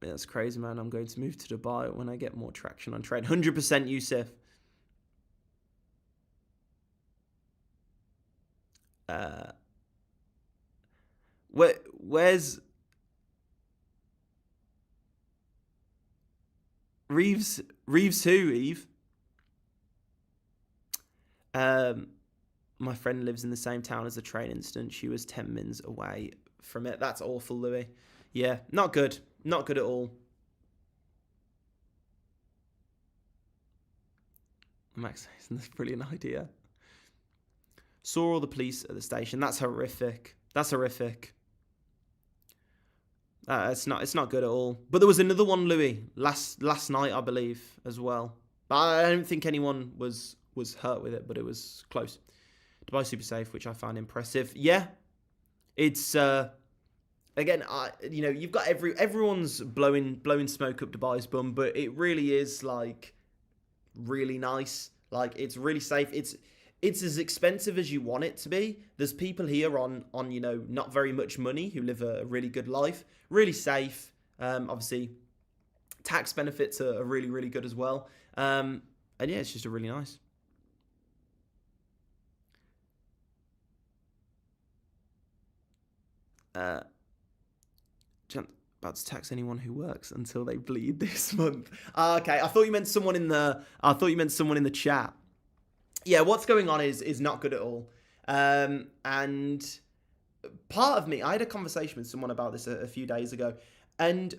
Yeah, that's crazy, man. I'm going to move to Dubai when I get more traction on trade. 100% Yusuf. Where's Reeves? Reeves who, Eve? My friend lives in the same town as the train incident. She was 10 mins away from it. That's awful, Louis. Yeah, not good. Not good at all. Max says, that's a brilliant idea. Saw all the police at the station. That's horrific. That's horrific. It's not good at all. But there was another one, Louis, last night, I believe, as well. But I don't think anyone was hurt with it, but it was close. Dubai super safe, which I found impressive. Yeah, it's again, you've got everyone's blowing smoke up Dubai's bum, but it really is like really nice. Like it's really safe. It's as expensive as you want it to be. There's people here on not very much money who live a really good life, really safe. Obviously, tax benefits are really, really good as well. And yeah, it's just a really nice. About to tax anyone who works until they bleed this month. Okay, I thought you meant someone in the chat. Yeah, what's going on is not good at all. And part of me, I had a conversation with someone about this a few days ago, and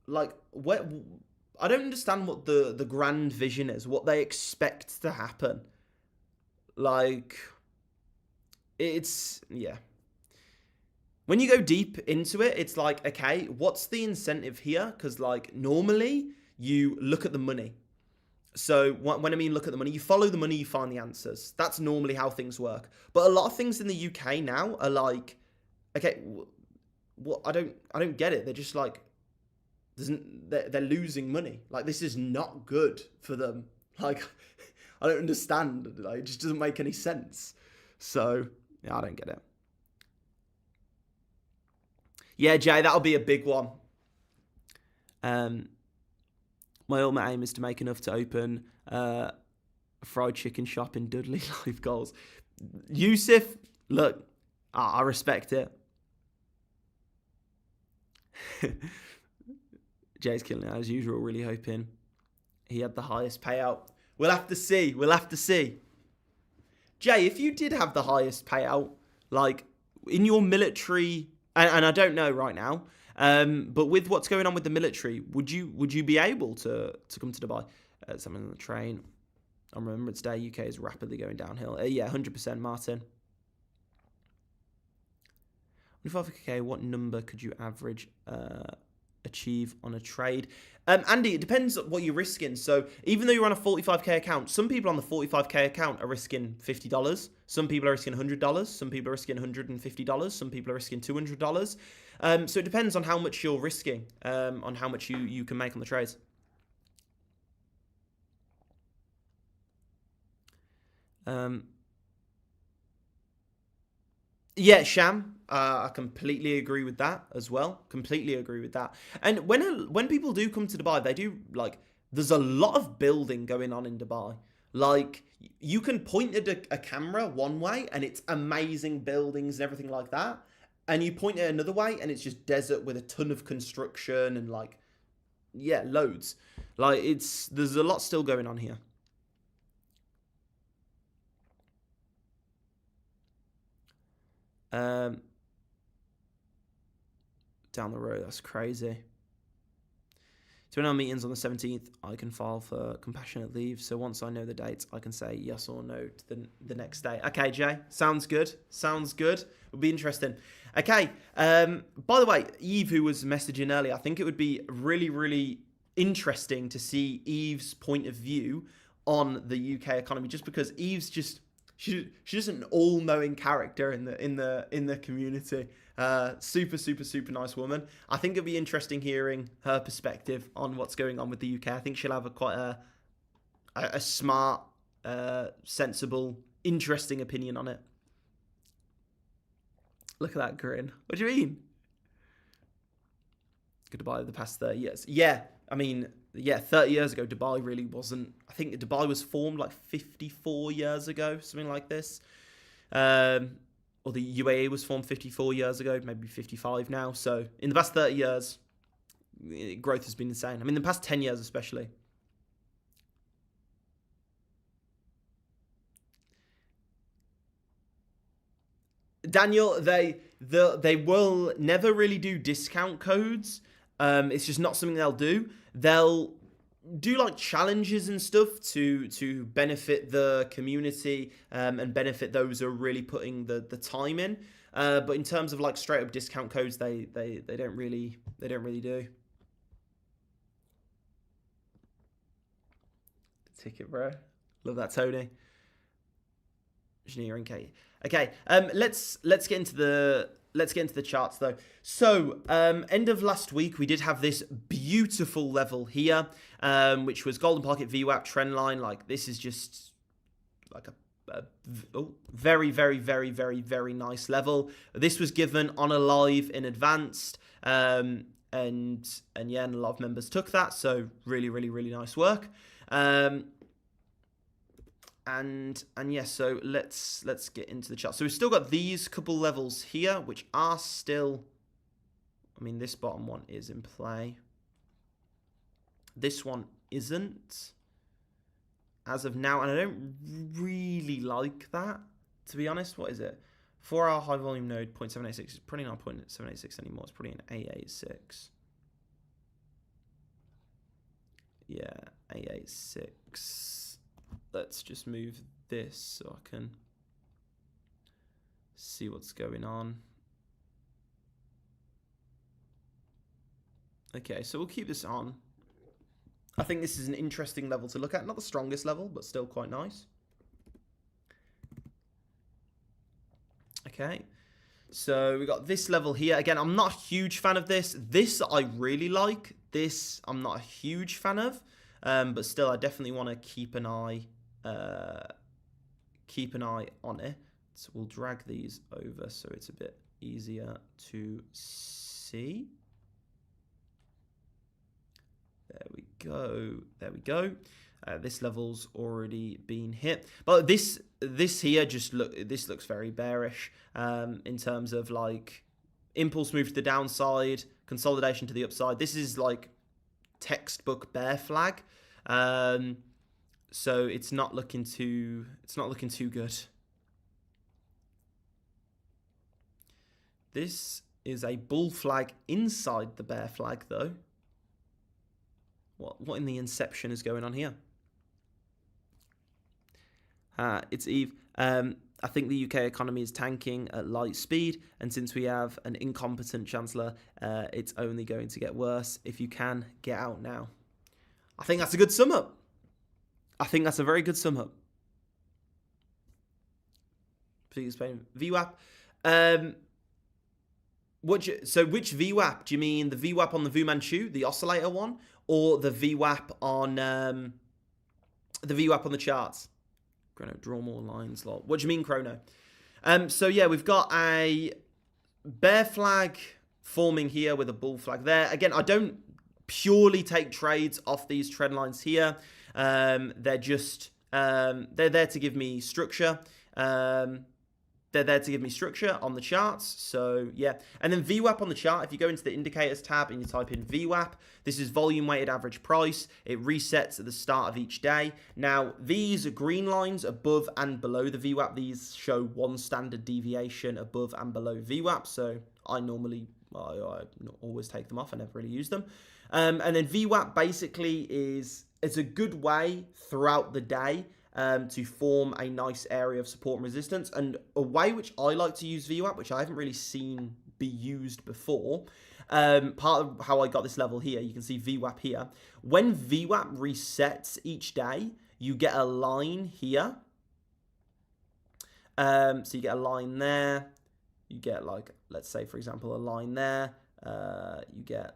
like, I don't understand what the grand vision is, what they expect to happen. Like, yeah. When you go deep into it, it's like, okay, what's the incentive here? Because like normally you look at the money. So when I mean look at the money, you follow the money, you find the answers. That's normally how things work. But a lot of things in the UK now are like, okay, what I don't get it. They're just like, they're losing money. Like this is not good for them. Like I don't understand. Like, it just doesn't make any sense. So yeah, I don't get it. Yeah, Jay, that'll be a big one. My ultimate aim is to make enough to open a fried chicken shop in Dudley. Life goals. Yusuf, look, I respect it. Jay's killing it as usual, really hoping he had the highest payout. We'll have to see. Jay, if you did have the highest payout, like in your military... And I don't know right now, but with what's going on with the military, would you be able to come to Dubai? Someone on the train. I remember it's day. UK is rapidly going downhill. Yeah, 100%, Martin. 25k. What number could you average achieve on a trade? Andy, it depends what you're risking. So even though you're on a 45k account, some people on the 45k account are risking $50. Some people are risking $100. Some people are risking $150. Some people are risking $200. So it depends on how much you're risking, on how much you can make on the trades. Yeah, Sham. I completely agree with that as well. Completely agree with that. And when people do come to Dubai, they do like. There's a lot of building going on in Dubai. Like you can point at a camera one way and it's amazing buildings and everything like that, and you point it another way and it's just desert with a ton of construction and like yeah, loads. Like, there's a lot still going on here. Down the road, that's crazy. So in our meetings on the 17th, I can file for compassionate leave. So once I know the dates, I can say yes or no to the next day. Okay, Jay, sounds good. Sounds good. It'll be interesting. Okay. By the way, Eve, who was messaging earlier, I think it would be really, really interesting to see Eve's point of view on the UK economy, just because Eve's just she's just an all-knowing character in the community. Super, super, super nice woman. I think it'd be interesting hearing her perspective on what's going on with the UK. I think she'll have quite a smart, sensible, interesting opinion on it. Look at that grin. What do you mean? Good Dubai the past 30 years. Yeah, I mean, yeah, 30 years ago, Dubai really wasn't. I think Dubai was formed like 54 years ago, something like this. Or the UAE was formed 54 years ago, maybe 55 now. So in the past 30 years, growth has been insane. I mean, the past 10 years especially. Daniel, they will never really do discount codes. It's just not something they'll do. They'll do like challenges and stuff to benefit the community and benefit those who are really putting the time in. But in terms of like straight up discount codes, they don't really do. Ticket, bro. Love that, Tony. Engineering, Kate. Okay, let's get into the charts though. So, end of last week, we did have this beautiful level here, which was golden pocket VWAP trend line. Like, this is just like a very, very, very, very, very nice level. This was given on a live in advance, and yeah, and a lot of members took that. So really, really, really nice work. And yeah, so let's get into the chart. So we've still got these couple levels here, which are still, I mean, this bottom one is in play. This one isn't as of now, and I don't really like that, to be honest. What is it? 4-hour high volume node, 0.786. It's probably not 0.786 anymore. It's probably an 886. Yeah, 886. Let's just move this so I can see what's going on. Okay, so we'll keep this on. I think this is an interesting level to look at. Not the strongest level, but still quite nice. Okay, so we got this level here. Again, I'm not a huge fan of this. This I really like. This I'm not a huge fan of. But still, I definitely want to keep an eye on it. So we'll drag these over so it's a bit easier to see. There we go. There we go. This level's already been hit, but this here this looks very bearish in terms of like impulse move to the downside, consolidation to the upside. This is like textbook bear flag. So it's not looking too good. This is a bull flag inside the bear flag though. What in the inception is going on here? It's Eve. I think the UK economy is tanking at light speed, and since we have an incompetent chancellor, it's only going to get worse. If you can, get out now. I think that's a good sum up. I think that's a very good sum up. Please explain VWAP. So which VWAP? Do you mean the VWAP on the Fu Manchu, the oscillator one, or the VWAP on the charts? Chrono, draw more lines, lol. What do you mean, Chrono? So yeah, we've got a bear flag forming here with a bull flag there. Again, I don't purely take trades off these trend lines here. They're just they're there to give me structure. They're they're there to give me structure on the charts. So yeah, and then VWAP on the chart, if you go into the indicators tab and you type in VWAP, this is volume weighted average price. It resets at the start of each day. Now these green lines above and below the VWAP, these show one standard deviation above and below VWAP. So I always take them off. I never really use them. And then VWAP basically it's a good way throughout the day to form a nice area of support and resistance. And a way which I like to use VWAP, which I haven't really seen be used before, part of how I got this level here, you can see VWAP here. When VWAP resets each day, you get a line here. So you get a line there. You get, like, let's say, for example, a line there. You get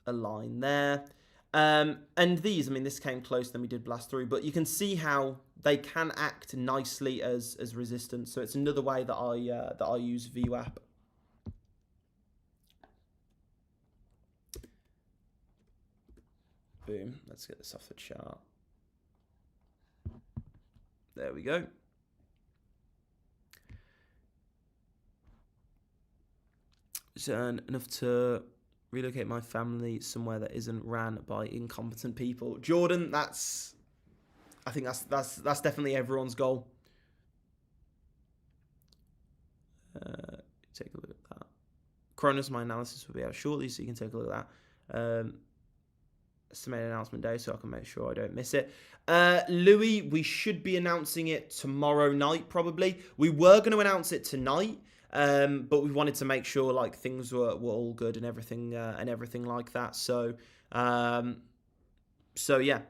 a line there. And these, I mean, this came close, then we did blast through, but you can see how they can act nicely as resistance. So it's another way that I use VWAP. Boom. Let's get this off the chart. There we go. So enough to relocate my family somewhere that isn't ran by incompetent people. Jordan, I think that's definitely everyone's goal. Take a look at that. Cronus, my analysis will be out shortly, so you can take a look at that. Estimated announcement day, so I can make sure I don't miss it. Louis, we should be announcing it tomorrow night, probably. We were going to announce it tonight. But we wanted to make sure like things were all good and everything like that. So yeah.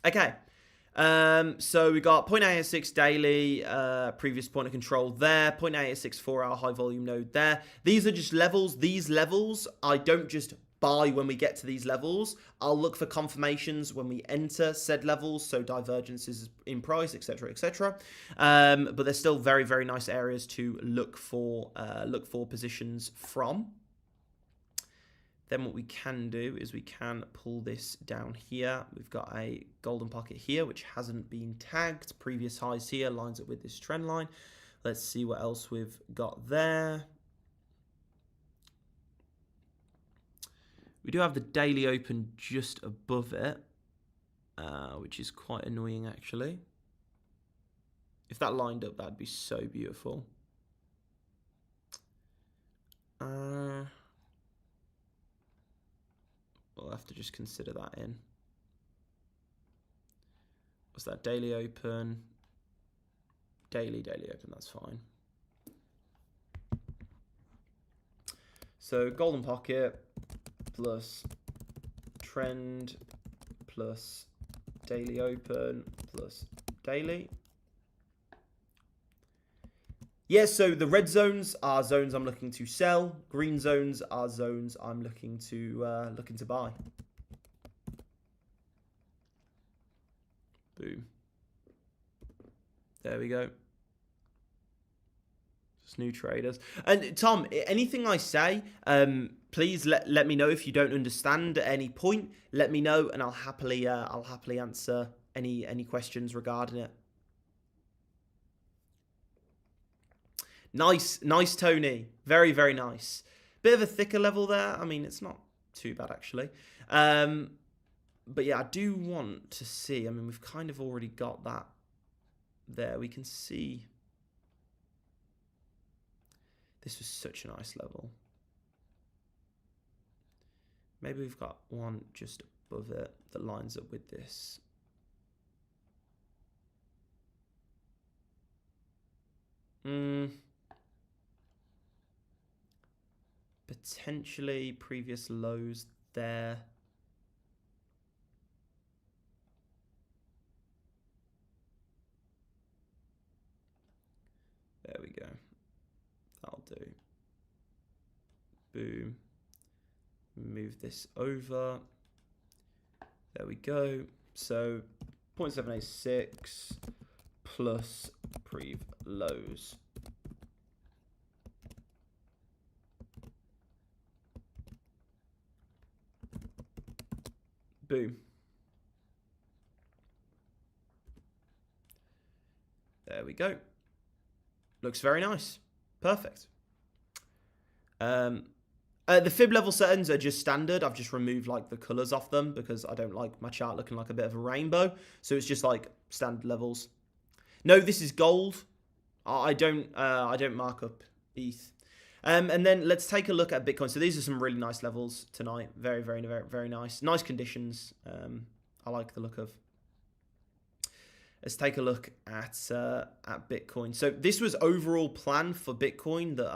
Okay. So we got 0.886 daily, previous point of control there, 0.886 4-hour high volume node there. These are just levels. These levels, I don't just buy when we get to these levels. I'll look for confirmations when we enter said levels, so divergences in price, etc., etc. But there's still very, very nice areas to look for positions from. Then what we can do is we can pull this down here. We've got a golden pocket here, which hasn't been tagged. Previous highs here lines up with this trend line. Let's see what else we've got there. We do have the daily open just above it, which is quite annoying, actually. If that lined up, that'd be so beautiful. We'll have to just consider that in. What's that? Daily open. Daily open, that's fine. So golden pocket plus trend plus daily open plus daily. Yeah, so the red zones are zones I'm looking to sell. Green zones are zones I'm looking to buy. Boom. There we go. Just new traders. And Tom, anything I say, please let me know if you don't understand at any point. Let me know, and I'll happily answer any questions regarding it. Nice, Tony. Very, very nice. Bit of a thicker level there. I mean, it's not too bad, actually. But yeah, I do want to see. I mean, we've kind of already got that there. We can see. This was such a nice level. Maybe we've got one just above it that lines up with this. Potentially previous lows there. There we go. That'll do. Boom. Move this over. There we go. So 0.786 plus prev lows. Boom. There we go. Looks very nice. Perfect. The fib level settings are just standard. I've just removed like the colors off them because I don't like my chart looking like a bit of a rainbow. So it's just like standard levels. No, this is gold. I don't mark up ETH. And then let's take a look at Bitcoin. So these are some really nice levels tonight. Very, very, very, very nice. Nice conditions. I like the look of. Let's take a look at Bitcoin. So this was overall plan for Bitcoin that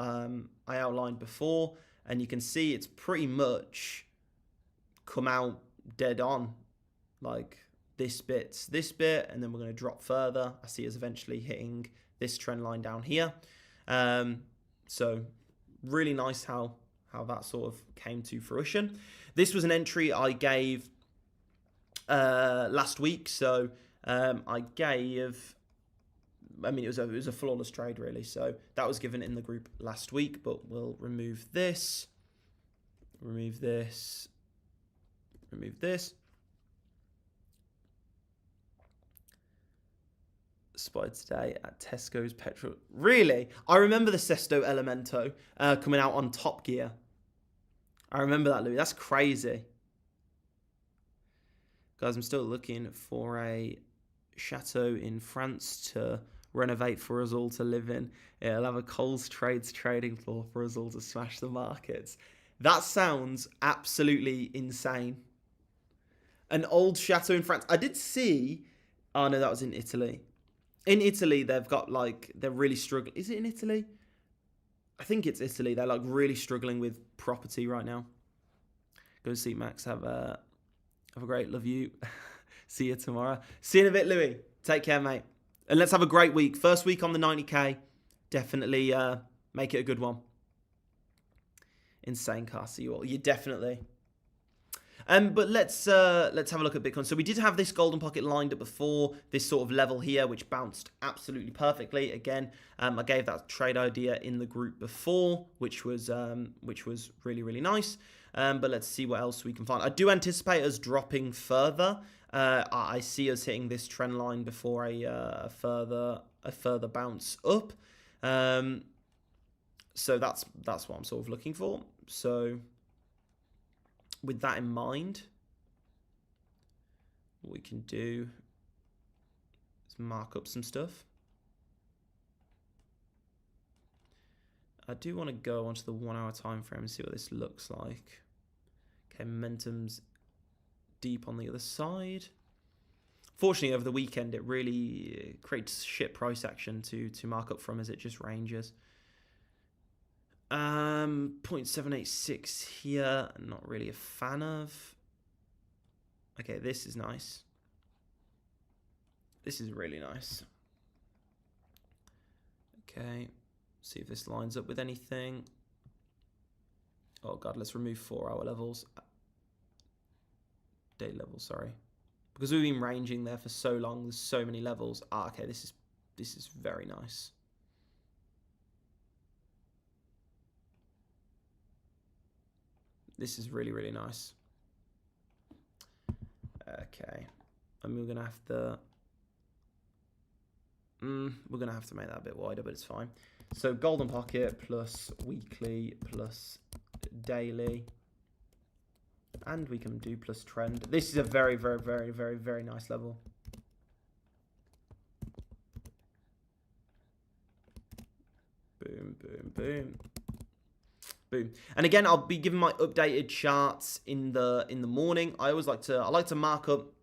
I outlined before. And you can see it's pretty much come out dead on. Like this bit, and then we're going to drop further. I see us eventually hitting this trend line down here. So really nice how that sort of came to fruition. This was an entry I gave last week. So I mean, it was a flawless trade, really. So that was given in the group last week, but we'll remove this, remove this, remove this. Spotted today at Tesco's petrol. Really? I remember the Sesto Elemento coming out on Top Gear. I remember that, Louis. That's crazy. Guys, I'm still looking for a chateau in France to renovate for us all to live in. It'll have a ColezTrades trading floor for us all to smash the markets. That sounds absolutely insane. An old chateau in France. I did see... Oh, no, that was in Italy. In Italy, they've got, like... They're really struggling. Is it in Italy? I think it's Italy. They're, like, really struggling with property right now. Go see Max. Have a great... Love you. See you tomorrow. See you in a bit, Louis. Take care, mate. And let's have a great week. First week on the 90K. Definitely make it a good one. Insane car. See you all. You definitely. But let's have a look at Bitcoin. So we did have this golden pocket lined up before, this sort of level here, which bounced absolutely perfectly. Again, I gave that trade idea in the group before, which was really, really nice. But let's see what else we can find. I do anticipate us dropping further. I see us hitting this trend line before a further bounce up. So that's what I'm sort of looking for. So with that in mind, what we can do is mark up some stuff. I do want to go onto the 1 hour time frame and see what this looks like. Okay, momentum's deep on the other side. Fortunately, over the weekend, it really creates shit price action to mark up from as it just ranges. 0.786 here, not really a fan of. Okay, this is nice. This is really nice. Okay, see if this lines up with anything. Oh God, let's remove 4 hour levels. Day levels, sorry. Because we've been ranging there for so long, there's so many levels. Ah, okay, this is very nice. This is really, really nice. Okay. And we're gonna have to make that a bit wider, but it's fine. So golden pocket plus weekly plus daily. And we can do plus trend. This is a very, very, very, very, very nice level. Boom, boom, boom. Boom. And again, I'll be giving my updated charts in the morning. I like to mark up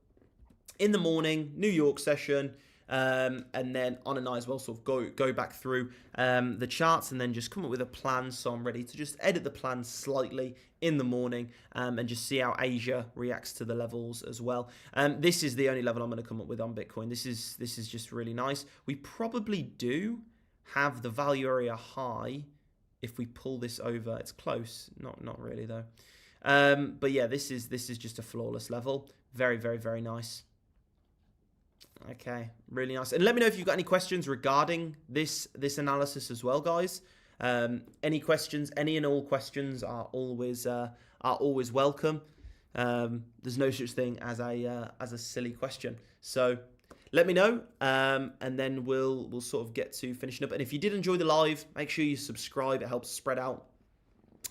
in the morning, New York session, and then on a night as well, sort of go back through the charts and then just come up with a plan. So I'm ready to just edit the plan slightly in the morning and just see how Asia reacts to the levels as well. This is the only level I'm going to come up with on Bitcoin. This is just really nice. We probably do have the value area high. If we pull this over, it's close. Not really though. But yeah, this is just a flawless level. Very, very, very nice. Okay, really nice. And let me know if you've got any questions regarding this analysis as well, guys. Any questions, any and all questions are always welcome. There's no such thing as a silly question. So let me know, and then we'll sort of get to finishing up. And if you did enjoy the live, make sure you subscribe. It helps spread out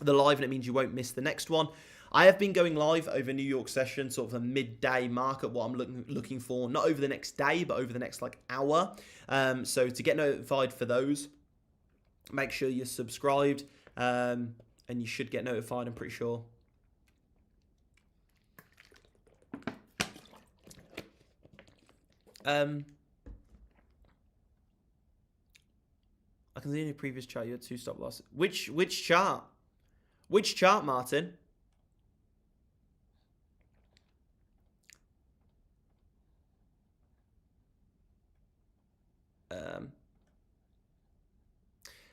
the live, and it means you won't miss the next one. I have been going live over New York session, sort of a midday market, what I'm looking for, not over the next day, but over the next like hour. So to get notified for those, make sure you're subscribed, and you should get notified, I'm pretty sure. I can see in your previous chart you had 2 stop losses. Which chart? Which chart, Martin?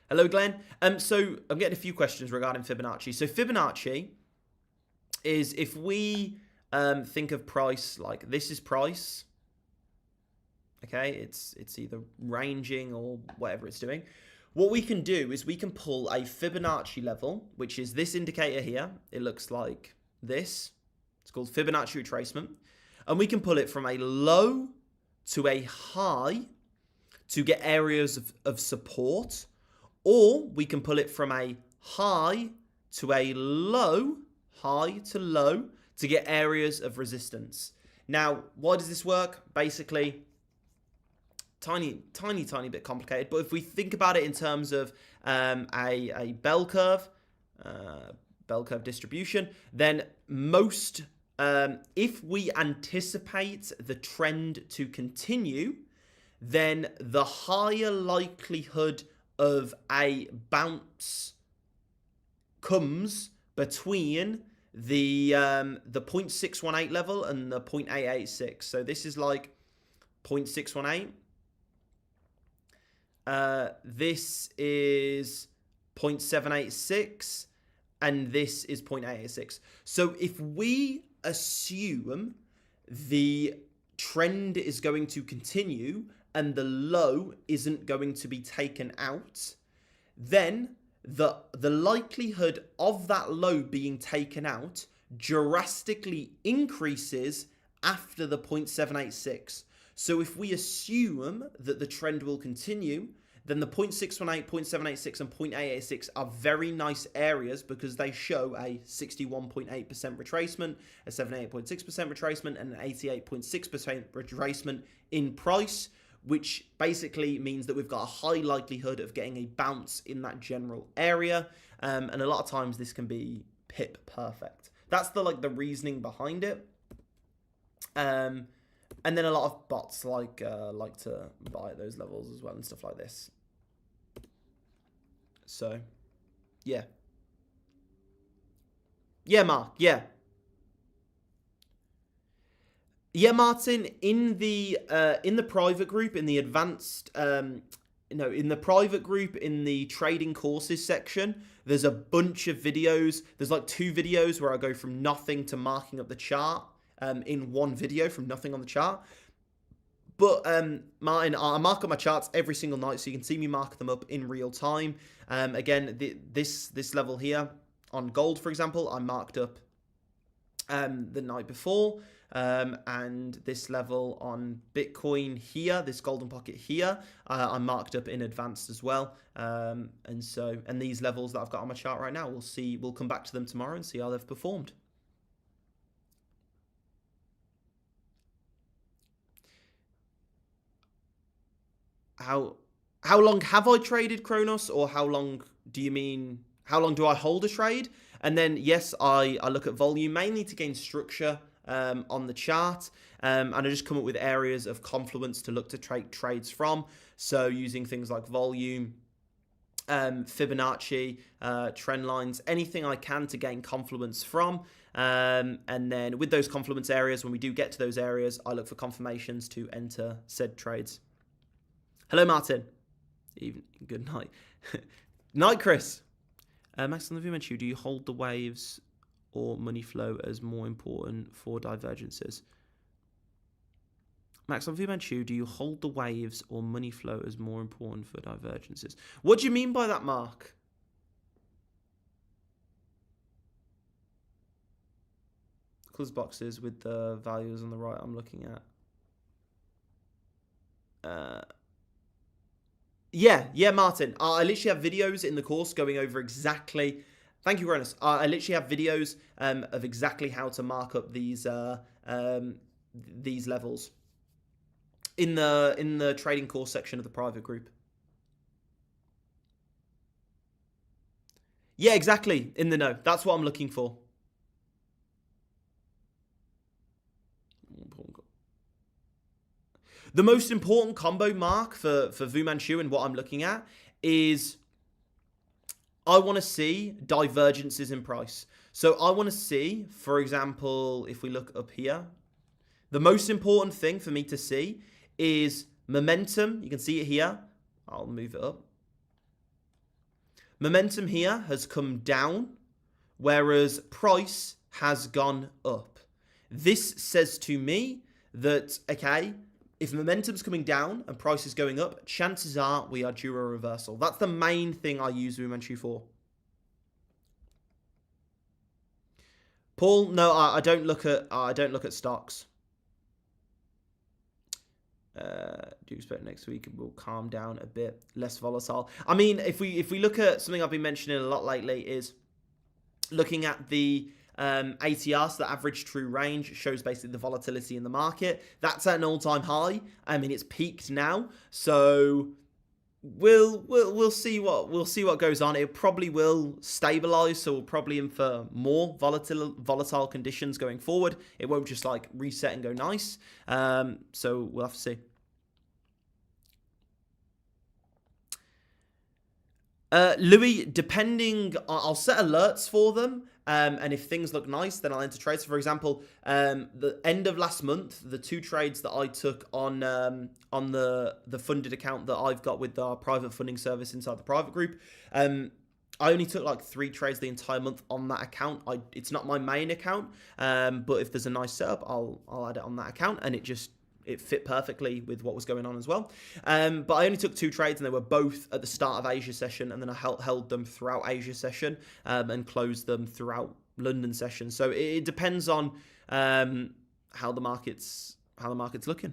Hello, Glenn. So I'm getting a few questions regarding Fibonacci. So Fibonacci is, if we think of price like this is price. Okay, it's either ranging or whatever it's doing. What we can do is we can pull a Fibonacci level, which is this indicator here. It looks like this. It's called Fibonacci retracement. And we can pull it from a low to a high to get areas of support. Or we can pull it from a high to a low, high to low, to get areas of resistance. Now, why does this work? Basically, tiny bit complicated, but if we think about it in terms of a bell curve distribution, then most, if we anticipate the trend to continue, then the higher likelihood of a bounce comes between the 0.618 level and the 0.886. So this is like 0.618. This is 0.786, and this is 0.886. So if we assume the trend is going to continue and the low isn't going to be taken out, then the likelihood of that low being taken out drastically increases after the 0.786. So if we assume that the trend will continue, then the 0.618, 0.786, and 0.886 are very nice areas because they show a 61.8% retracement, a 78.6% retracement, and an 88.6% retracement in price, which basically means that we've got a high likelihood of getting a bounce in that general area. And a lot of times this can be pip perfect. That's the reasoning behind it. And then a lot of bots like to buy at those levels as well and stuff like this. So, yeah. Yeah, Mark, yeah. Yeah, Martin, in the private group, in the advanced, in the private group, in the trading courses section, there's a bunch of videos. There's like 2 videos where I go from nothing to marking up the chart in one video, from nothing on the chart. But Martin, I mark up my charts every single night, so you can see me mark them up in real time. Again, this level here on gold, for example, I marked up the night before. And this level on Bitcoin here, this golden pocket here, I marked up in advance as well. And these levels that I've got on my chart right now, we'll come back to them tomorrow and see how they've performed. How long have I traded, Kronos, or how long do you mean, how long do I hold a trade? And then, yes, I look at volume mainly to gain structure on the chart, and I just come up with areas of confluence to look to take trades from. So using things like volume, Fibonacci, trend lines, anything I can to gain confluence from. And then with those confluence areas, when we do get to those areas, I look for confirmations to enter said trades. Hello, Martin. Good night. Night, Chris. Max, on the Fibonacci, do you hold the waves or money flow as more important for divergences? Max, on Fibonacci, do you hold the waves or money flow as more important for divergences? What do you mean by that, Mark? Close boxes with the values on the right I'm looking at. Yeah, Martin. I literally have videos in the course going over exactly. Thank you, Ronus. I literally have videos of exactly how to mark up these levels in the trading course section of the private group. Yeah, exactly. In the know. That's what I'm looking for. The most important combo mark for Fu Manchu and what I'm looking at is I want to see divergences in price. So I want to see, for example, if we look up here, the most important thing for me to see is momentum. You can see it here. I'll move it up. Momentum here has come down, whereas price has gone up. This says to me that, okay, if momentum's coming down and price is going up, chances are we are due a reversal. That's the main thing I use Fu Manchu for. Paul, no, I don't look at stocks. Do you expect next week it will calm down a bit, less volatile? I mean, if we look at something I've been mentioning a lot lately is looking at the ATR, so the average true range, shows basically the volatility in the market. That's at an all-time high. I mean, it's peaked now, so we'll see what goes on. It probably will stabilize, so we'll probably in for more volatile conditions going forward. It won't just like reset and go nice. So we'll have to see. Louis, depending, I'll set alerts for them, and if things look nice, then I'll enter trades. So for example, the end of last month, the 2 trades that I took on the funded account that I've got with our private funding service inside the private group, I only took like 3 trades the entire month on that account. It's not my main account, but if there's a nice setup, I'll add it on that account, and it fit perfectly with what was going on as well. But I only took 2 trades, and they were both at the start of Asia session, and then I held them throughout Asia session and closed them throughout London session. So it depends on how the market's looking.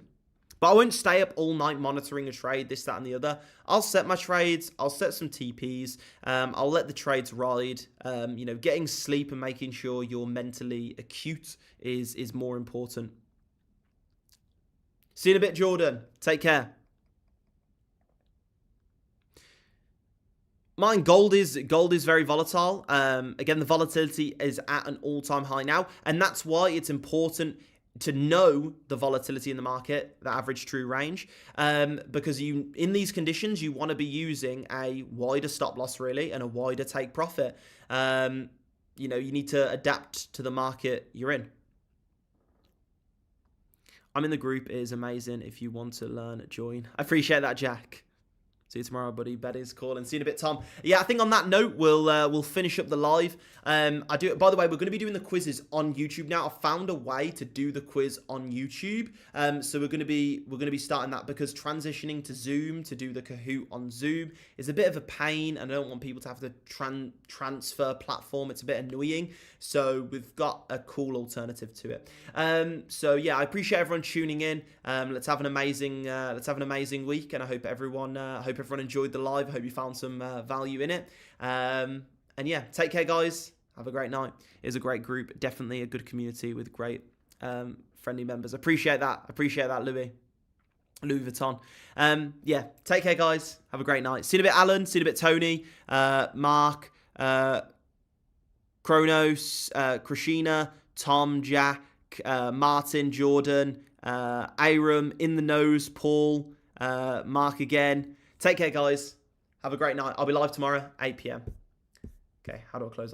But I won't stay up all night monitoring a trade, this, that, and the other. I'll set my trades. I'll set some TPs. I'll let the trades ride. Getting sleep and making sure you're mentally acute is more important. See you in a bit, Jordan. Take care. Mine, gold is very volatile. Again, the volatility is at an all-time high now, and that's why it's important to know the volatility in the market, the average true range, because in these conditions, you want to be using a wider stop loss really and a wider take profit. You need to adapt to the market you're in. I'm in the group. It is amazing. If you want to learn, join. I appreciate that, Jack. See you tomorrow, buddy. Betty's calling. See you in a bit, Tom. Yeah, I think on that note, we'll finish up the live. By the way, we're going to be doing the quizzes on YouTube now. I found a way to do the quiz on YouTube. So we're going to be starting that, because transitioning to Zoom to do the Kahoot on Zoom is a bit of a pain, and I don't want people to have to transfer platform. It's a bit annoying. So we've got a cool alternative to it. So yeah, I appreciate everyone tuning in. Let's have an amazing week, and I hope everyone enjoyed the live. I hope you found some value in it. And yeah, take care, guys. Have a great night. It was a great group. Definitely a good community with great friendly members. Appreciate that, Louis Vuitton. Yeah, take care, guys. Have a great night. See you in a bit, Alan. See you in a bit, Tony, Mark, Kronos, Krishina, Tom, Jack, Martin, Jordan, Aram, In the Nose, Paul, Mark again. Take care, guys. Have a great night. I'll be live tomorrow, 8 p.m. Okay, how do I close off?